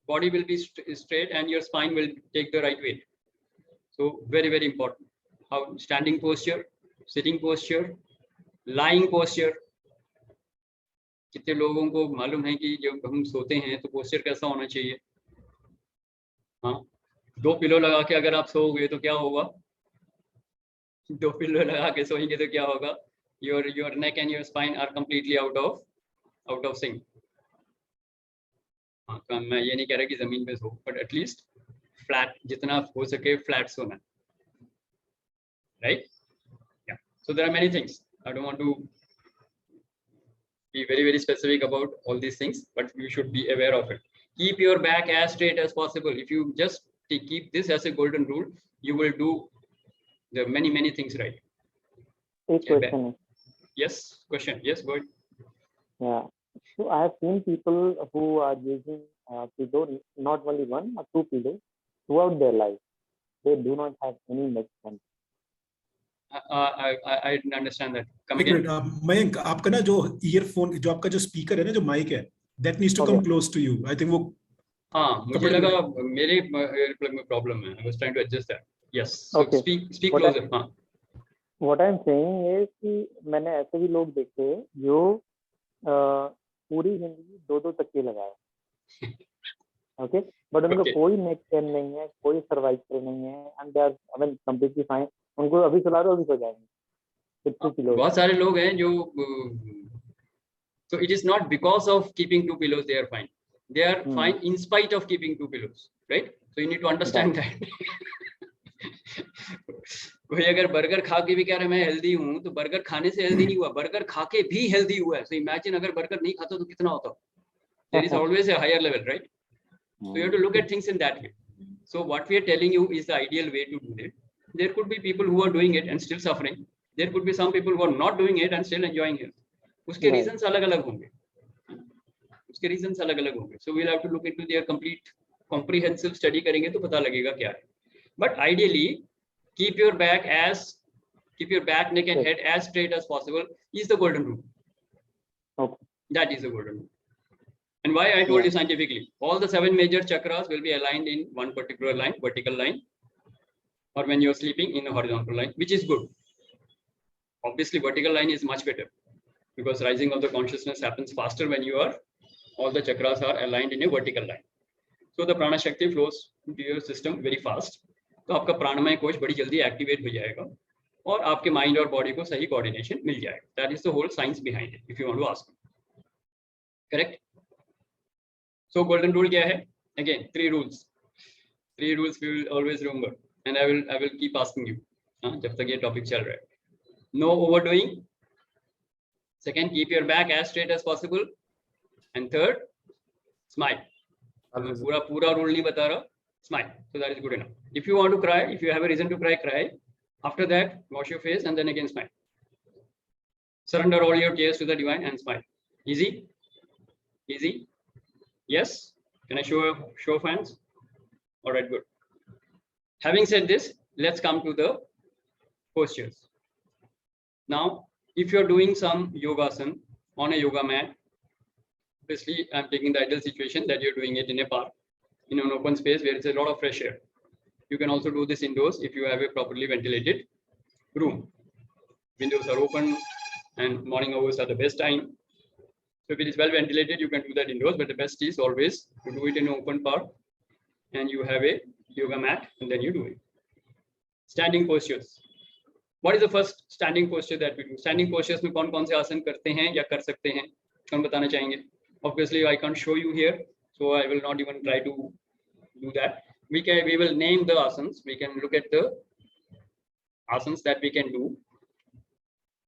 body will be straight and your spine will take the right weight. So very, very important. How standing posture, sitting posture, lying posture. कितने लोगों को मालूम है कि जब हम सोते हैं तो पोस्चर कैसा होना चाहिए? हाँ, 2 पिलो लगा के अगर आप सोओगे तो क्या होगा? 2 पिलो लगा के सोएंगे तो क्या होगा? Your neck and your spine are completely out of sync. हाँ, तो मैं ये नहीं कह रहा कि जमीन पे सो, but at least flat, जितना हो सके flat सोना, right? Yeah. So there are many things. I don't want to be very, very specific about all these things, but you should be aware of it. Keep your back as straight as possible. If you just keep this as a golden rule, you will do the many, many things right. Question. Yes, question. Yes, go ahead. Yeah. So I have seen people who are using pillow, not only 1 or 2 pillows throughout their life. They do not have any medicine. I didn't understand that. Come एक again. Minute, Mayank, आपका ना जो earphone, जो आपका जो speaker है ना, जो माइक है, that needs to come close to you. I think वो हाँ, मुझे लगा मेरे earplug में problem है. I was trying to adjust that. Yes. So Okay. Speak closer. हाँ. What I'm saying is कि मैंने ऐसे भी लोग देखे जो पूरी जिंदगी 2-2 तकिए लगाए. Okay, but उनको कोई नेक पेन नहीं है, कोई सर्वाइकल नहीं है, and they are, I mean, completely fine. उनको अभी सुला दो, अभी सो जाएंगे. बहुत सारे लोग हैं जो, so it is not because of keeping 2 pillows they are fine. They are fine in spite of keeping 2 pillows, right? So you need to understand that. कोई अगर बर्गर खा के भी कह रहा है मैं हेल्दी हूँ, तो बर्गर खाने से हेल्दी नहीं हुआ, बर्गर खा के भी हेल्दी हुआ है. So imagine अगर बर्गर नहीं खाता तो कितना होता? There is always a higher level, right? So you have to look at things in that way. So what we are telling you is the ideal way to do it. There could be people who are doing it and still suffering. There could be some people who are not doing it and still enjoying it. उसके reasons अलग-अलग होंगे. उसके reasons अलग-अलग होंगे. So we'll have to look into their complete comprehensive study करेंगे तो पता लगेगा क्या है. But ideally, keep your back, neck and head as straight as possible is the golden rule. Okay. That is the golden rule. And why I told you scientifically, all the 7 major chakras will be aligned in one particular line, vertical line, or when you're sleeping in a horizontal line, which is good. Obviously, vertical line is much better because rising of the consciousness happens faster when all the chakras are aligned in a vertical line. So the prana shakti flows into your system very fast. तो आपका प्राणमय कोश बड़ी जल्दी activate हो जाएगा और आपके mind और बॉडी को सही कोऑर्डिनेशन मिल जाएगा. That is the whole science behind it, if you want to ask. Correct? So golden rule क्या है? Again 3 rules. 3 rules we will always remember, and I will keep asking you जब तक ये topic चल रहा है. No overdoing. Second, keep your back as straight as possible. And third, smile. पूरा rule नहीं बता रहा. Smile. So that is good enough. If you want to cry, if you have a reason to cry, cry. After that, wash your face and then again smile. Surrender all your tears to the divine and smile. Easy? Easy? Yes? Can I show of hands? All right, good. Having said this, let's come to the postures. Now, if you're doing some yogasana on a yoga mat, obviously I'm taking the ideal situation that you're doing it in a park, in an open space where it's a lot of fresh air. You can also do this indoors if you have a properly ventilated room. Windows are open and morning hours are the best time. So if it is well ventilated, you can do that indoors, but the best is always to do it in an open park and you have a yoga mat and then you do it. Standing postures. What is the first standing posture that we do? Standing postures में कौन-कौन से आसन करते हैं या कर सकते हैं? कौन बताना चाहेंगे? Obviously, I can't show you here. So I will not even try to do that. We will name the asanas. We can look at the asanas that we can do.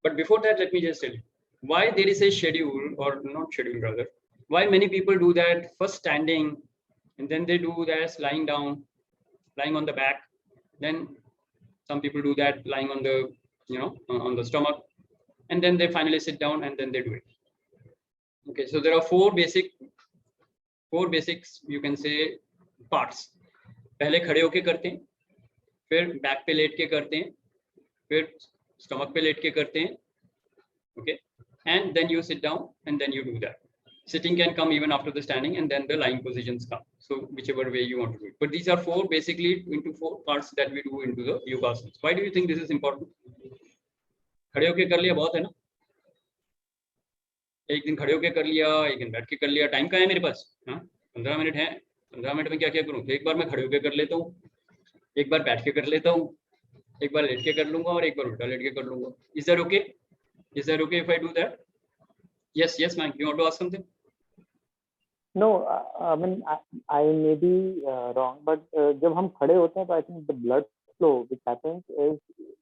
But before that, let me just tell you why there is a schedule, or not schedule rather. Why many people do that first standing, and then they do that lying down, lying on the back, then Some people do that lying on the, on the stomach, and then they finally sit down and then they do it. Okay, so there are four basics, you can say, parts. पहले खड़े होके करते हैं, फिर back पे late के करते हैं, फिर स्टमक पे लेट के करते हैं. Okay, and then you sit down and then you do that. Sitting can come even after the standing, and then the lying positions come. So whichever way you want to do it. But these are basically into four parts that we do into the yoga asanas. Why do you think this is important? खड़े होके कर लिया बहुत है ना, एक दिन खड़े होके कर लिया, एक दिन बैठ के कर लिया. टाइम का है मेरे पास, 15 मिनट है. 15 मिनट में क्या क्या करूँ? तो एक बार मैं खड़े होके कर लेता हूँ, एक बार बैठ के कर लेता हूँ, एक बार लेट के कर लूंगा और एक बार उल्टा लेट के कर लूंगा. Is that okay? Is that okay if I do that? Yes, ma'am. You want to ask something? No, I mean I may be wrong, but जब हम खड़े होते हैं तो I think the blood flow which happens is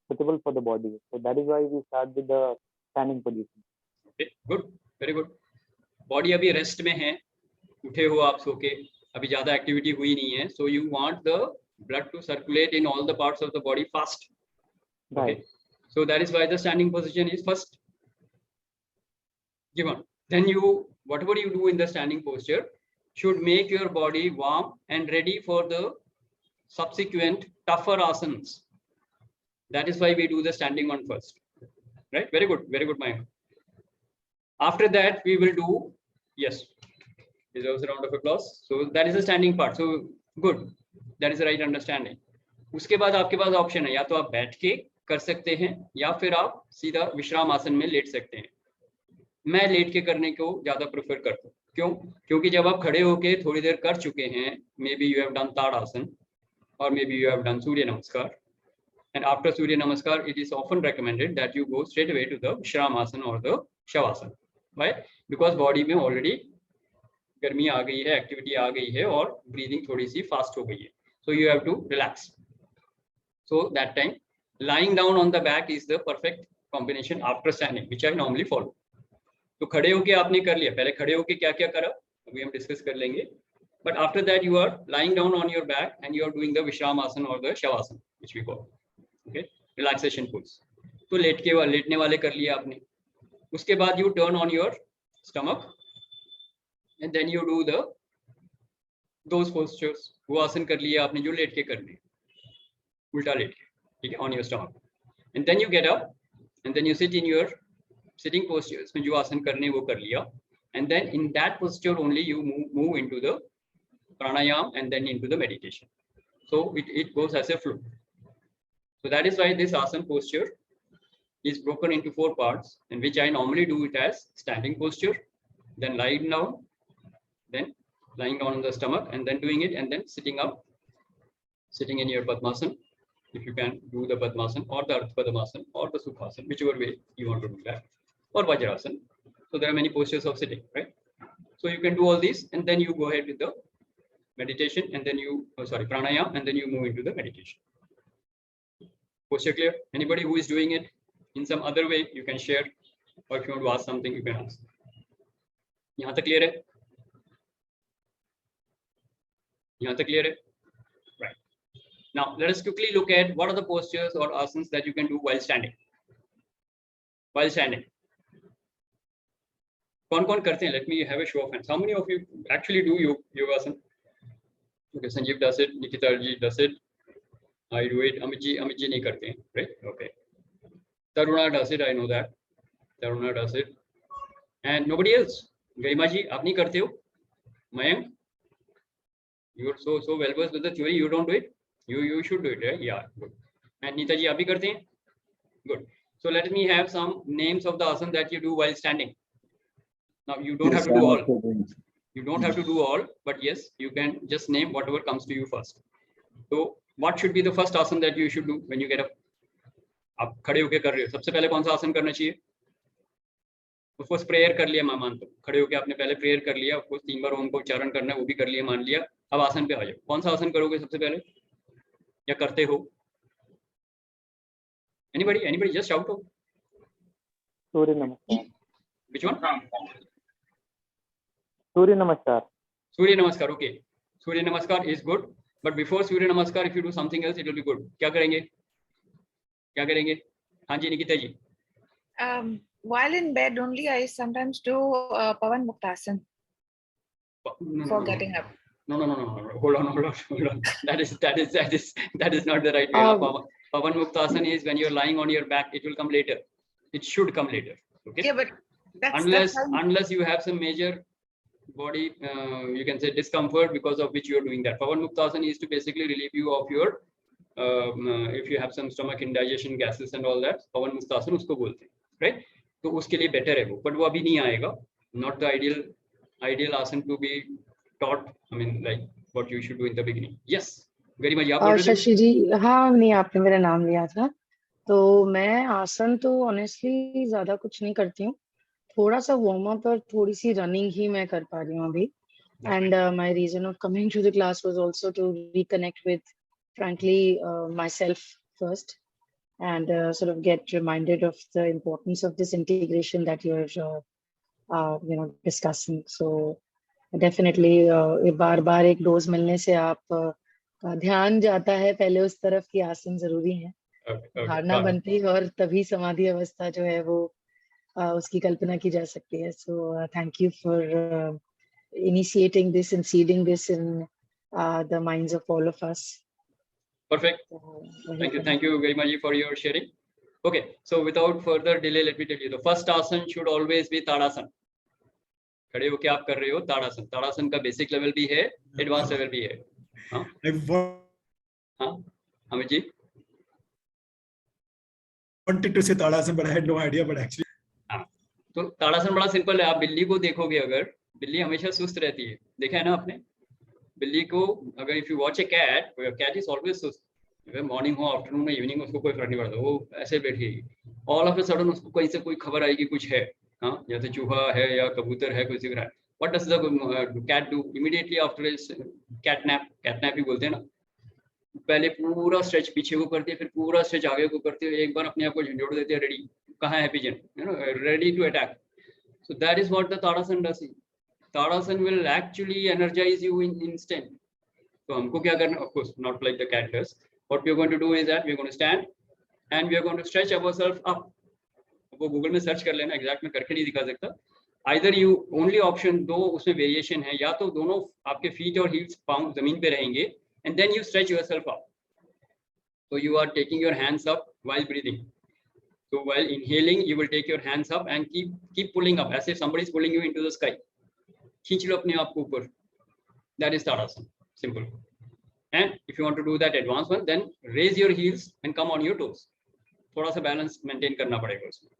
suitable for the body. So that is why we start with the standing position. Okay, good, very good. Body अभी rest में है, उठे हो आप सो के, अभी ज्यादा एक्टिविटी हुई नहीं है. So you want the blood to circulate in all the parts of the body fast. Okay. Right. So that is why the standing position is first given. Then whatever you do in the standing posture should make your body warm and ready for the subsequent tougher asanas. That is why we do the standing one first. Right? Very good, Maya. After that, we will do, yes, deserves a round of applause. So that is the standing part. So good, that is the right understanding. उसके बाद आपके पास option है, या तो आप बैठ के कर सकते हैं या फिर आप सीधा विश्राम आसन में लेट सकते हैं. मैं लेट के करने को ज्यादा प्रेफर करता हूँ. क्यों? क्योंकि जब आप खड़े होके थोड़ी देर कर चुके हैं, may be you have done tadasana or maybe you have done Surya Namaskar, and after Surya Namaskar it is often recommended that you go straight away to the Vishramasana or the Shavasana. Why? Because body में already गर्मी आ गई है, activity आ गई है और breathing थोड़ी सी fast हो गई है. So you have to relax. So that time lying down on the back is the perfect combination after standing, which I normally follow. तो खड़े होके आपने कर लिया, पहले खड़े होके क्या क्या करा अभी हम डिस्कस कर लेंगे. But after that you are lying down on your back and you are doing the Vishramasana or the Shavasana, which we call, okay, relaxation pose. तो लेटने वाले कर लिया आपने. उसके बाद you turn on your stomach and then you do those postures. वो आसन कर लिया आपने जो लेट के करने, उल्टा लेट के, ठीक है, on your stomach. And then you get up and then you sit in your sitting postures में जो आसन करने वो कर लिया. And then in that posture only you move into the pranayam and then into the meditation. So it goes as a flow. So that is why this asana posture is broken into 4 parts, in which I normally do it as standing posture, then lying down, then lying down on the stomach, and then doing it, and then sitting up, sitting in your Padmasana, if you can do the Padmasana or the Ardha Padmasana or the Sukhasana, whichever way you want to do that, or Vajrasana. So there are many postures of sitting, right? So you can do all these, and then you go ahead with the meditation, and then pranayam, and then you move into the meditation. Posture clear? Anybody who is doing it in some other way, you can share, or if you want to ask something, you can ask. यहाँ तक clear है? यहाँ तक clear है? Right. Now let us quickly look at what are the postures or asanas that you can do while standing. While standing. कौन करते हैं? Let me have a show of hands. How many of you actually do yoga asana? Okay, Sanjeev does it, Nikita ji does it, I do it, Amit ji नहीं करते हैं, right? Okay. Taruna does it, I know that. Taruna does it. And nobody else. Garima ji, आप नहीं करते हो? Mayank, you are so well versed with the theory, you don't do it? You should do it, right? Yeah, good. And Neeta ji, आप भी करते हैं? Good. So let me have some names of the asana that you do while standing. Now you don't have to do all. You don't have to do all, but yes, you can just name whatever comes to you first. So what should be the first asana that you should do when you get up? आप खड़े होके कर रहे हो, सबसे पहले कौन सा आसन करना चाहिए? उसको प्रेयर कर लिया, मैं मानता हूँ. खड़े होके आपने पहले प्रेयर कर लिया, उसको 3 बार ओम का उच्चारण करना है, वो भी कर लिया, मान लिया. अब आसन पे आ जाओ. कौन सा आसन करोगे सबसे पहले या करते हो? Anybody just shout out. Surya Namaskar. Which one? Surya Namaskar. Surya Namaskar. Okay. Surya Namaskar is good, but before Surya Namaskar, if you do something else, it will be good. क्या करेंगे? क्या करेंगे? हाँ जी निकिता जी. While in bed only, I sometimes do Pavan Muktasan for getting up. No. Hold on. That is not the right way. Pavan Muktasan is when you're lying on your back. It will come later. It should come later. Okay. Yeah, but unless you have some major body, you can say discomfort because of which you are doing that. Pavan Muktasan is to basically relieve you of your, if you have some stomach indigestion, gases and all that. Pavan Muktasan उसको बोलते हैं, right? तो उसके लिए better है वो, but वो अभी नहीं आएगा. Not the ideal आसन to be taught. I mean, like what you should do in the beginning. Yes, गरिमा जी आप बोल रहे थे? शशि जी, हाँ नहीं आपने मेरा नाम लिया था. तो मैं आसन तो ऑनेस्टली ज्यादा कुछ नहीं करती हूँ. थोड़ा सा वार्म अप और थोड़ी सी रनिंग ही मैं कर पा रही हूँ अभी. And my reason of coming to the class was also to reconnect with frankly myself first and sort of get reminded of the importance of this integration that you're discussing. So definitely बार बार एक dose मिलने से आप का ध्यान जाता है पहले उस तरफ की आसन जरूरी है. धारणा बनती है और तभी समाधि अवस्था जो है वो उसकी कल्पना की जा सकती है. So thank you for initiating this and seeding this in the minds of all of us. Perfect. Thank you very much for your sharing. Okay, so without further delay, let me tell you the first asan should always be Tadasan. खड़े होके आप कर रहे हो ताड़ासन. ताड़ासन का basic level भी है, advance level भी है. हाँ Amit ji. Wanted to say Tadasan, but I had no idea. But actually, तो ताड़ासन बड़ा सिंपल है. आप बिल्ली को देखोगे, अगर बिल्ली हमेशा सुस्त रहती है, देखा है ना आपने बिल्ली को? अगर if you watch a cat is always सुस्त. मॉर्निंग हो, आफ्टरनून में, इवनिंग में, उसको कोई फर्क नहीं पड़ता, वो ऐसे बैठेगी. ऑल ऑफ ए सडन उसको कहीं से कोई खबर आएगी कुछ है, हाँ, जैसे चूहा है या कबूतर है, कुछ दिख रहा है. What does the cat do immediately after catnap ही बोलते हैं ना. पहले पूरा स्ट्रेच पीछे को करती है, फिर पूरा स्ट्रेच आगे को करती है, एक बार अपने आप को झंझोड़ देती है. रेडी, कहाँ है pigeon, ready to attack. So that is what the Tadasana does. Tadasan will actually energize you in instant. So हमको क्या करना? Of course, not like the cat does. What we are going to do is that we are going to stand and we are going to stretch ourselves up. वो Google में search कर लेना, exact में करके नहीं दिखा सकता. Either you only option, दो उसमें वेरिएशन है, या तो दोनों आपके फीट और हील्स पाँव जमीन पे रहेंगे and then you stretch yourself up. So you are taking your hands up while breathing. So while inhaling, you will take your hands up and keep pulling up as if somebody is pulling you into the sky. खींच लो अपने आप को ऊपर. That is Tadasan. Simple. And if you want to do that advanced one, then raise your heels and come on your toes. थोड़ा सा balance maintain करना पड़ेगा उसमें.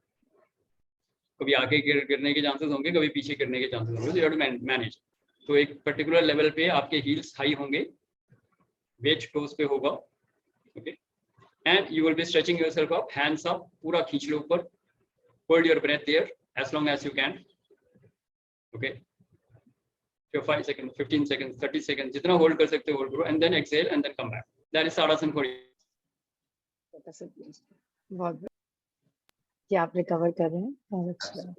कभी आगे गिरने के चांसेस होंगे, कभी पीछे गिरने के चांसेस होंगे. So you have to manage. तो एक पर्टिकुलर लेवल पे आपके हील्स हाई होंगे, वेट टोस पे होगा. Okay. And you will be stretching yourself up, hands up, पूरा खींच लो ऊपर. Hold your breath there as long as you can. Okay. 5 seconds, 15 seconds, 30 seconds, जितना होल्ड कर सकते हो होल्ड करो, and then exhale and then come back. That is Tadasan for you. बहुत क्या आप रिकवर कर रहे हैं, बहुत अच्छा.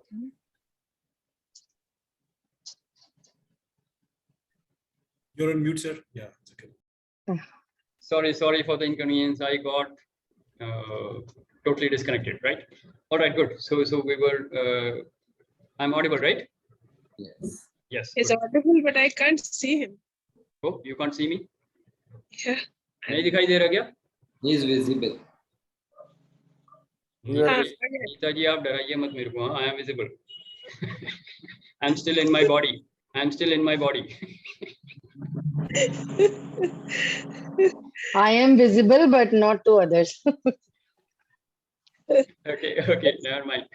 you're on mute, sir. Yeah, it's okay. Sorry for the inconvenience. I got totally disconnected. Right. All right. Good. So we were. I'm audible, right? Yes. Yes. He's audible, but I can't see him. Oh, you can't see me? Yeah. नहीं दिखाई दे रहा क्या? He is visible. Gita जी आप डराइए मत मेरे को. I am visible. I'm still in my body. I'm still in my body. I am visible, but not to others. Okay, never mind.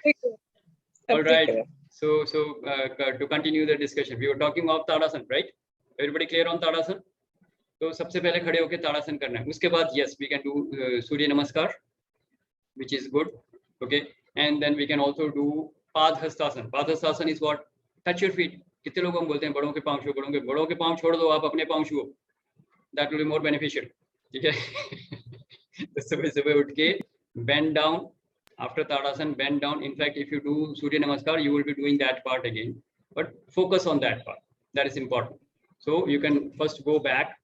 All right. So to continue the discussion, we were talking of Tadasan, right? Everybody clear on Tadasan? तो सबसे पहले खड़े होके ताड़ासन करना है. उसके बाद yes, we can do Surya Namaskar, which is good. Okay, and then we can also do Padhastasana. Padhastasana is what? Touch your feet. कितने लोग हम बोलते हैं बड़ों के पांव छुओ, बड़ों के पांव छोड़ दो, आप अपने पांव छुओ. That will be more beneficial. ठीक है. तो सुबह उठ के bend down. After Tadasan, bend down. In fact, if you do Surya Namaskar, you will be doing that part again. But focus on that part. That is important. So you can first go back,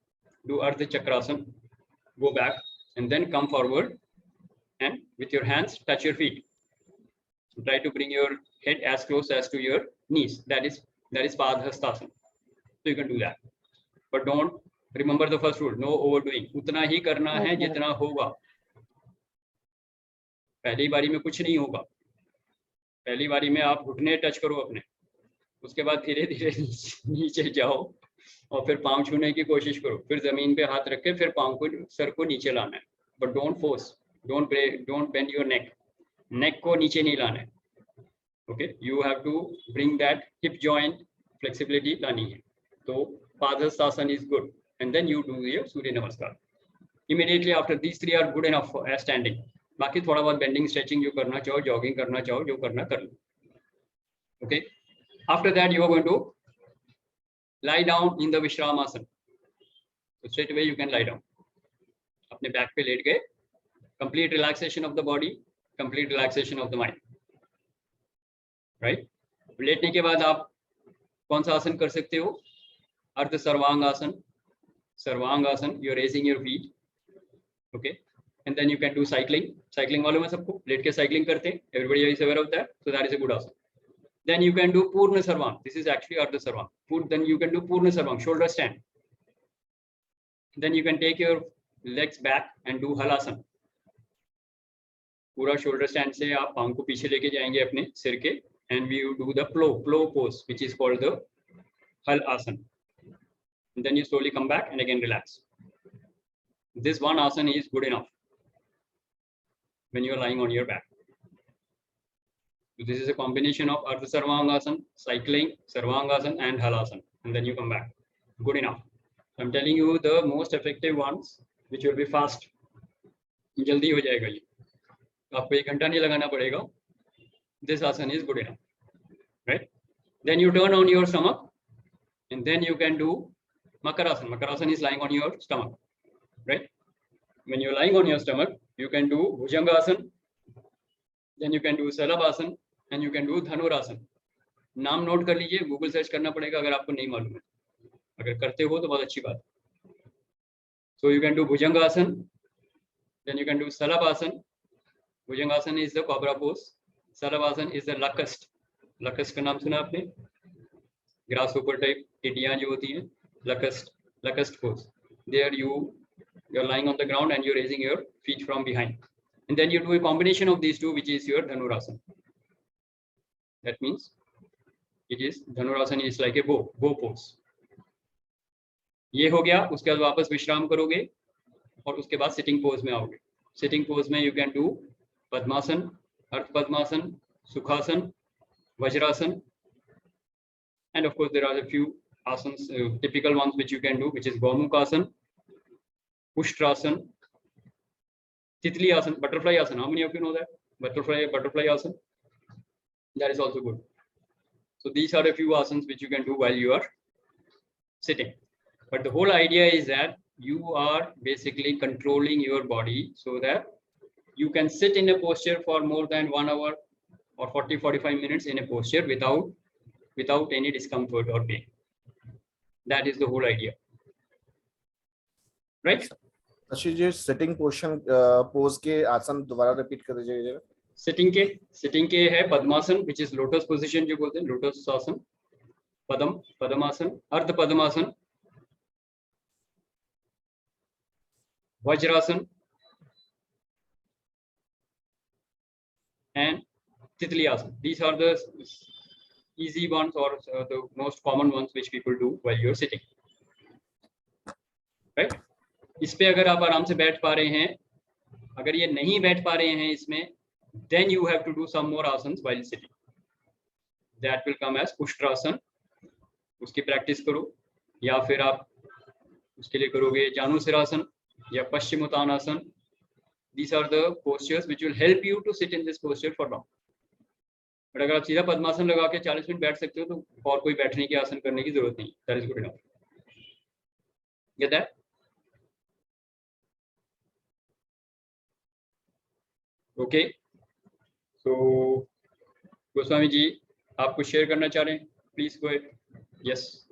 do Ardha Chakrasana, go back, and then come forward. and with your hands touch your feet. Try to bring your head as close as to your knees. That is Padhastasana. So you can do that. But don't remember the first rule, no overdoing. उतना ही करना है जितना होगा. पहली बारी में कुछ नहीं होगा. पहली बारी में आप घुटने टच करो अपने, उसके बाद धीरे धीरे नीचे जाओ और फिर पांव छूने की कोशिश करो, फिर जमीन पे हाथ रख के फिर पांव को, सर को नीचे लाना है. But don't force, don't bend your neck को नीचे नहीं लाना है. Okay, you have to bring that hip joint flexibility लानी है. तो Padhastasana is good, and then you do your Surya Namaskar. Immediately after these three are good enough as standing. बाकी थोड़ा बहुत बेंडिंग स्ट्रेचिंग जो करना चाहो, जॉगिंग करना चाहो, जो करना कर लो. Okay. After that you are going to lie down in the Vishramasana. So straight away you can lie down. अपने बैक पे लेट गए. Complete relaxation of the body, complete relaxation of the mind. Right? लेटने के बाद आप कौन सा आसन कर सकते हो? अर्ध sarvangasana. Sarvangasana, you're raising your feet. Okay. And then you can do cycling. Cycling मालूम है सबको? लेट के cycling करते हैं. Everybody is aware of that. So that is a good asana. Then you can do Purna Sarvang. This is actually Ardha Sarvang. Then you can do Purna Sarvang, shoulder stand. Then you can take your legs back and do Halasana. पूरा shoulder stand से आप पांव को पीछे लेके जाएंगे अपने सिर के, and we do the plow pose, which is called the Hal Asana. And then you slowly come back and again relax. This one asana is good enough when you are lying on your back. So this is a combination of Ardha Sarvangasana, cycling, Sarvangasana and Halasana, and then you come back. Good enough. I'm telling you the most effective ones, which will be fast. जल्दी हो जाएगा ये. आपको 1 घंटा नहीं लगाना पड़ेगा. This asana is good enough, right? Then you turn on your stomach, and then you can do Makarasana. Makarasana is lying on your stomach, right? When you're lying on your stomach, you can do Bhujangasana, then you can do Salabhasana, and you can do Dhanurasana. नाम note कर लीजिए, Google search करना पड़ेगा अगर आपको नहीं मालूम है. अगर करते हो तो बहुत अच्छी बात. So you can do Bhujangasana, then you can do Salabhasana. Bhujangasana is the cobra pose. Salabhasana is the Lakast. Lakast का नाम सुना आपने? Grasshopper type टिड्डियां जो होती हैं. Lakast pose. There you're lying on the ground and you're raising your feet from behind. And then you do a combination of these two, which is your Dhanurasana. That means Dhanurasana is like a bow pose. ये हो गया. उसके बाद वापस विश्राम करोगे और उसके बाद सिटिंग पोज में आओगे. सिटिंग पोज में you can do Padmasana, Ardha Padmasana, Sukhasana, Vajrasana, and of course there are a few asanas, typical ones which you can do, which is Gomukhasana, Ushtrasana, Titli Asana, Butterfly Asana. How many of you know that? Butterfly Asana. That is also good. So these are a few asanas which you can do while you are sitting. But the whole idea is that you are basically controlling your body so that you can sit in a posture for more than 1 hour or 40-45 minutes in a posture without any discomfort or pain. That is the whole idea, right? Shashi ji, sitting position pose के आसन दोबारा repeat कर दीजिएगा. Sitting के है Padmasana, which is lotus position जो बोलते हैं, lotus आसन. Padmasana, Ardha Padmasana, Vajrasana, and Titli Asana. These are the easy ones or the most common ones which people do while you're sitting, right? इस पे अगर आप आराम से बैठ पा रहे हैं, अगर ये नहीं बैठ पा रहे हैं इसमें, then you have to do some more asanas while sitting. That will come as Ushtrasana. उसकी प्रैक्टिस करो, या फिर आप उसके लिए करोगे Janusirasana या Paschimottanasana. These are the postures which will help you to sit in this posture for long. But अगर आप सीधा पद्मासन लगा के 40 मिनट बैठ सकते हो तो और कोई बैठने की आसन करने की जरूरत नहीं. That is good enough. Get that? Okay. So Goswami ji, आप कुछ शेयर करना चाह रहे हैं? Please go ahead. Yes.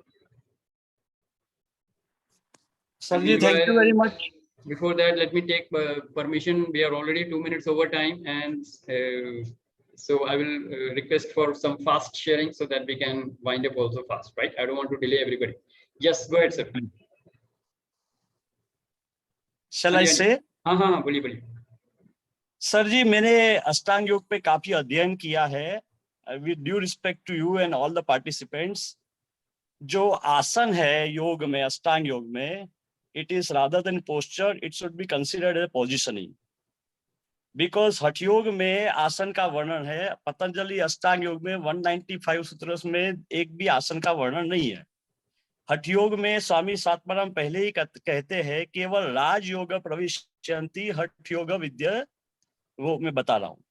Sir ji, thank you very much. before that, let me take permission. We are already 2 minutes over time, and so I will request for some fast sharing so that we can wind up also fast, right? I don't want to delay everybody. Just go ahead, sir. Shall I say? हाँ, बोलिए बोलिए. Sir जी, मैंने अष्टांग योग पे काफी अध्ययन किया है. With due respect to you and all the participants, जो आसन है योग में, अष्टांग योग में, it is rather than posture, it should be considered as positioning. Because हठ योग में आसन का वर्णन है, पतंजलि अष्टांग योग में 195 सूत्रों में एक भी आसन का वर्णन नहीं है. हठ योग में स्वामी सात्माराम पहले ही कहते हैं, केवल राजयोग प्रविशन्ति हठ योग विद्या, वो मैं बता रहा हूँ.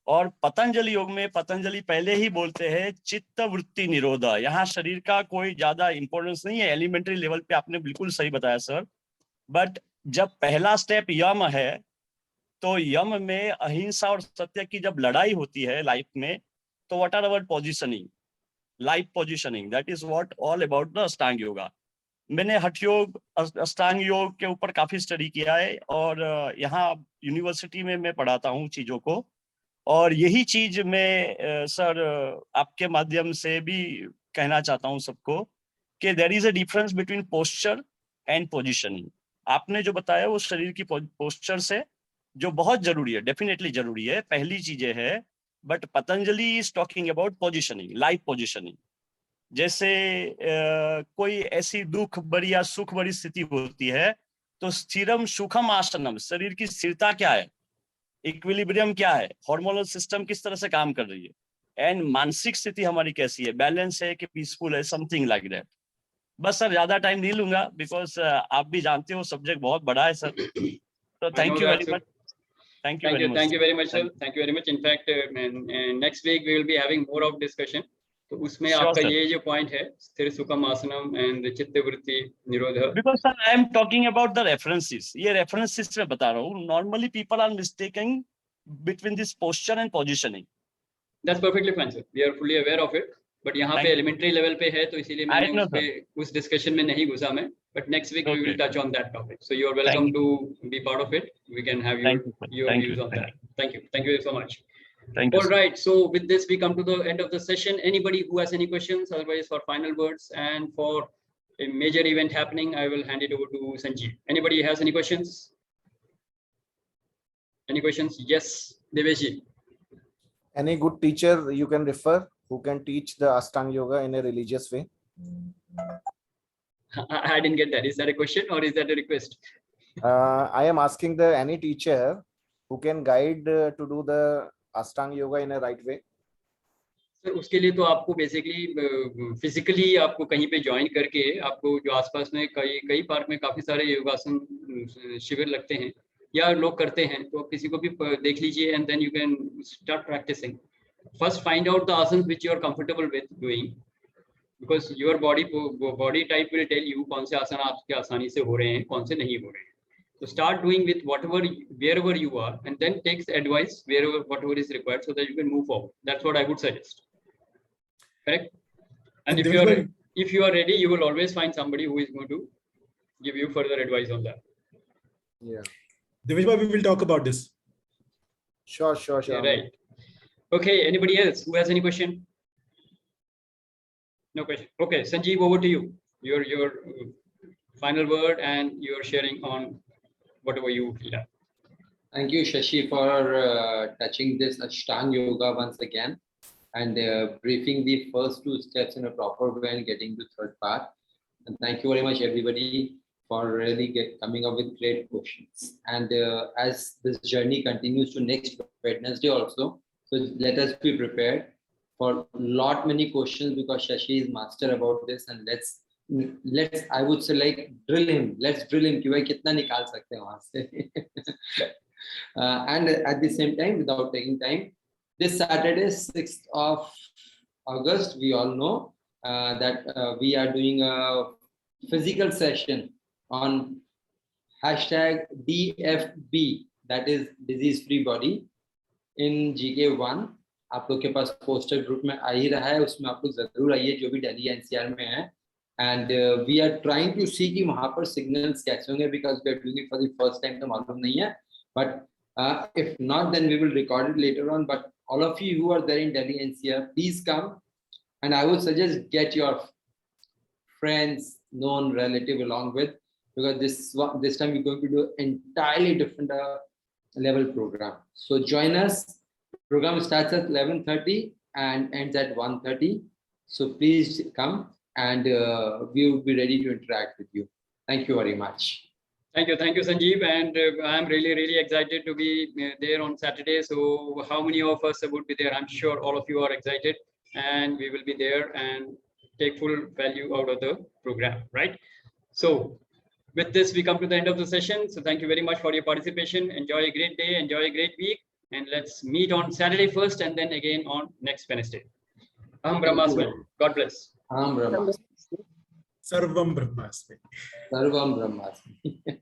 और पतंजलि योग में पतंजलि पहले ही बोलते हैं चित्त वृत्ति निरोध. यहाँ शरीर का कोई ज्यादा इंपॉर्टेंस नहीं है. एलिमेंट्री लेवल पे आपने बिल्कुल सही बताया सर. बट जब पहला स्टेप यम है, तो यम में अहिंसा और सत्य की जब लड़ाई होती है लाइफ में, तो what are our positioning, life positioning, that is what all about the Ashtanga yoga. मैंने हठ योग, अष्टांग योग के ऊपर काफी स्टडी किया है, और यहाँ यूनिवर्सिटी में मैं पढ़ाता हूँ चीजों को. और यही चीज मैं सर आपके माध्यम से भी कहना चाहता हूँ सबको, कि there is a difference between posture and positioning. आपने जो बताया वो शरीर की पोस्चर से, जो बहुत जरूरी है, डेफिनेटली जरूरी है, पहली चीजें है. But Patanjali is talking about positioning, life positioning. जैसे कोई ऐसी दुख बड़ी या सुख बड़ी स्थिति होती है, तो स्थिरम सुखम आसनम, शरीर की स्थिरता क्या है, इक्विलिब्रियम क्या है, हार्मोनल सिस्टम किस तरह से काम कर रही है, एंड मानसिक स्थिति हमारी कैसी है, बैलेंस है कि पीसफुल है, समथिंग लाइक दैट. बस सर ज्यादा टाइम नहीं लूंगा, बिकॉज आप भी जानते हो सब्जेक्ट बहुत बड़ा है सर. तो thank you very much. Thank you very much. Thank you very much, sir. Thank you very much. In fact, next week we will be having more of discussion. तो उसमें आपका ये जो पॉइंट है, स्थिर सुखम आसनम एंड चित्त वृत्ति निरोध. Because sir, I am talking about the references. ये references में बता रहा हूँ. Normally people are mistaking between this posture and positioning. That's perfectly fine, sir. We are fully aware of it. But यहाँ पे एलिमेंट्री लेवल पे है, तो इसीलिए मैंने उस डिस्कशन में नहीं घुसा मैं. But next week we will touch on that topic. So you are welcome to be part of it. We can have your views on that. Thank you. Thank you so much. Thank you. All right. So with this, we come to the end of the session. Anybody who has any questions, otherwise for final words and for a major event happening, I will hand it over to Sanjeev. Anybody has any questions? Any questions? Yes, Deveshi. Any good teacher you can refer who can teach the Ashtanga Yoga in a religious way? I didn't get that. Is that a question or is that a request? I am asking the any teacher who can guide to do the Ashtanga Yoga in a right way. Sir उसके लिए तो आपको basically physically आपको कहीं पे join करके, आपको जो आसपास में कई पार्क में काफी सारे योगासन शिविर लगते हैं या लोग करते हैं, तो आप किसी को भी देख लीजिए and then you can start practising. First find out the asanas which you are comfortable with doing, because your body type will tell you कौन से आसन आपके आसानी से हो रहे हैं, कौन से नहीं हो रहे हैं. So start doing with wherever you are, and then take advice whatever is required so that you can move forward. That's what I would suggest. Correct? And if you are ready, you will always find somebody who is going to give you further advice on that. Yeah. Deveshbhai, we will talk about this. Sure. Yeah, right. Okay, anybody else who has any question? No question. Okay, Sanjeev, over to you. Your final word and your sharing on whatever you feel. Thank you, Shashi, for touching this Ashtanga Yoga once again and briefing the first two steps in a proper way and getting to third part. And thank you very much, everybody, for really coming up with great questions. And as this journey continues to next Wednesday also, so let us be prepared for many questions, because Shashi is master about this, and let's I would say like drill him. Let's drill him कि भाई कितना निकाल सकते हैं वहाँ से. And at the same time, without taking time, this Saturday, 6th of August, we all know that we are doing a physical session on #DFB, that is disease free body, in GK1. आप लोग के पास poster group में आ ही रहा है, उसमें आप लोग जरूर आइए जो भी दिल्ली एनसीआर में है. and we are trying to see कि वहाँ पर signals कैसे होंगे, because we are doing it for the first time, तो मालूम नहीं है, but if not, then we will record it later on. But all of you who are there in Delhi NCR, please come, and I would suggest get your friends, known relative along with, because this time we're going to do entirely different level program. So join us. Program starts at 11:30 and ends at 1:30. So please come, and we will be ready to interact with you. Thank you very much. Thank you, Sanjeev, and I'm really excited to be there on Saturday. So how many of us would be there? I'm sure all of you are excited, and we will be there and take full value out of the program, right? So with this, we come to the end of the session. So thank you very much for your participation. Enjoy a great day, enjoy a great week, and let's meet on Saturday first, and then again on next Wednesday. Aham Brahmasmi. God bless. Aham Brahmasmi. Sarvam Brahmasmi. Sarvam Brahmasmi.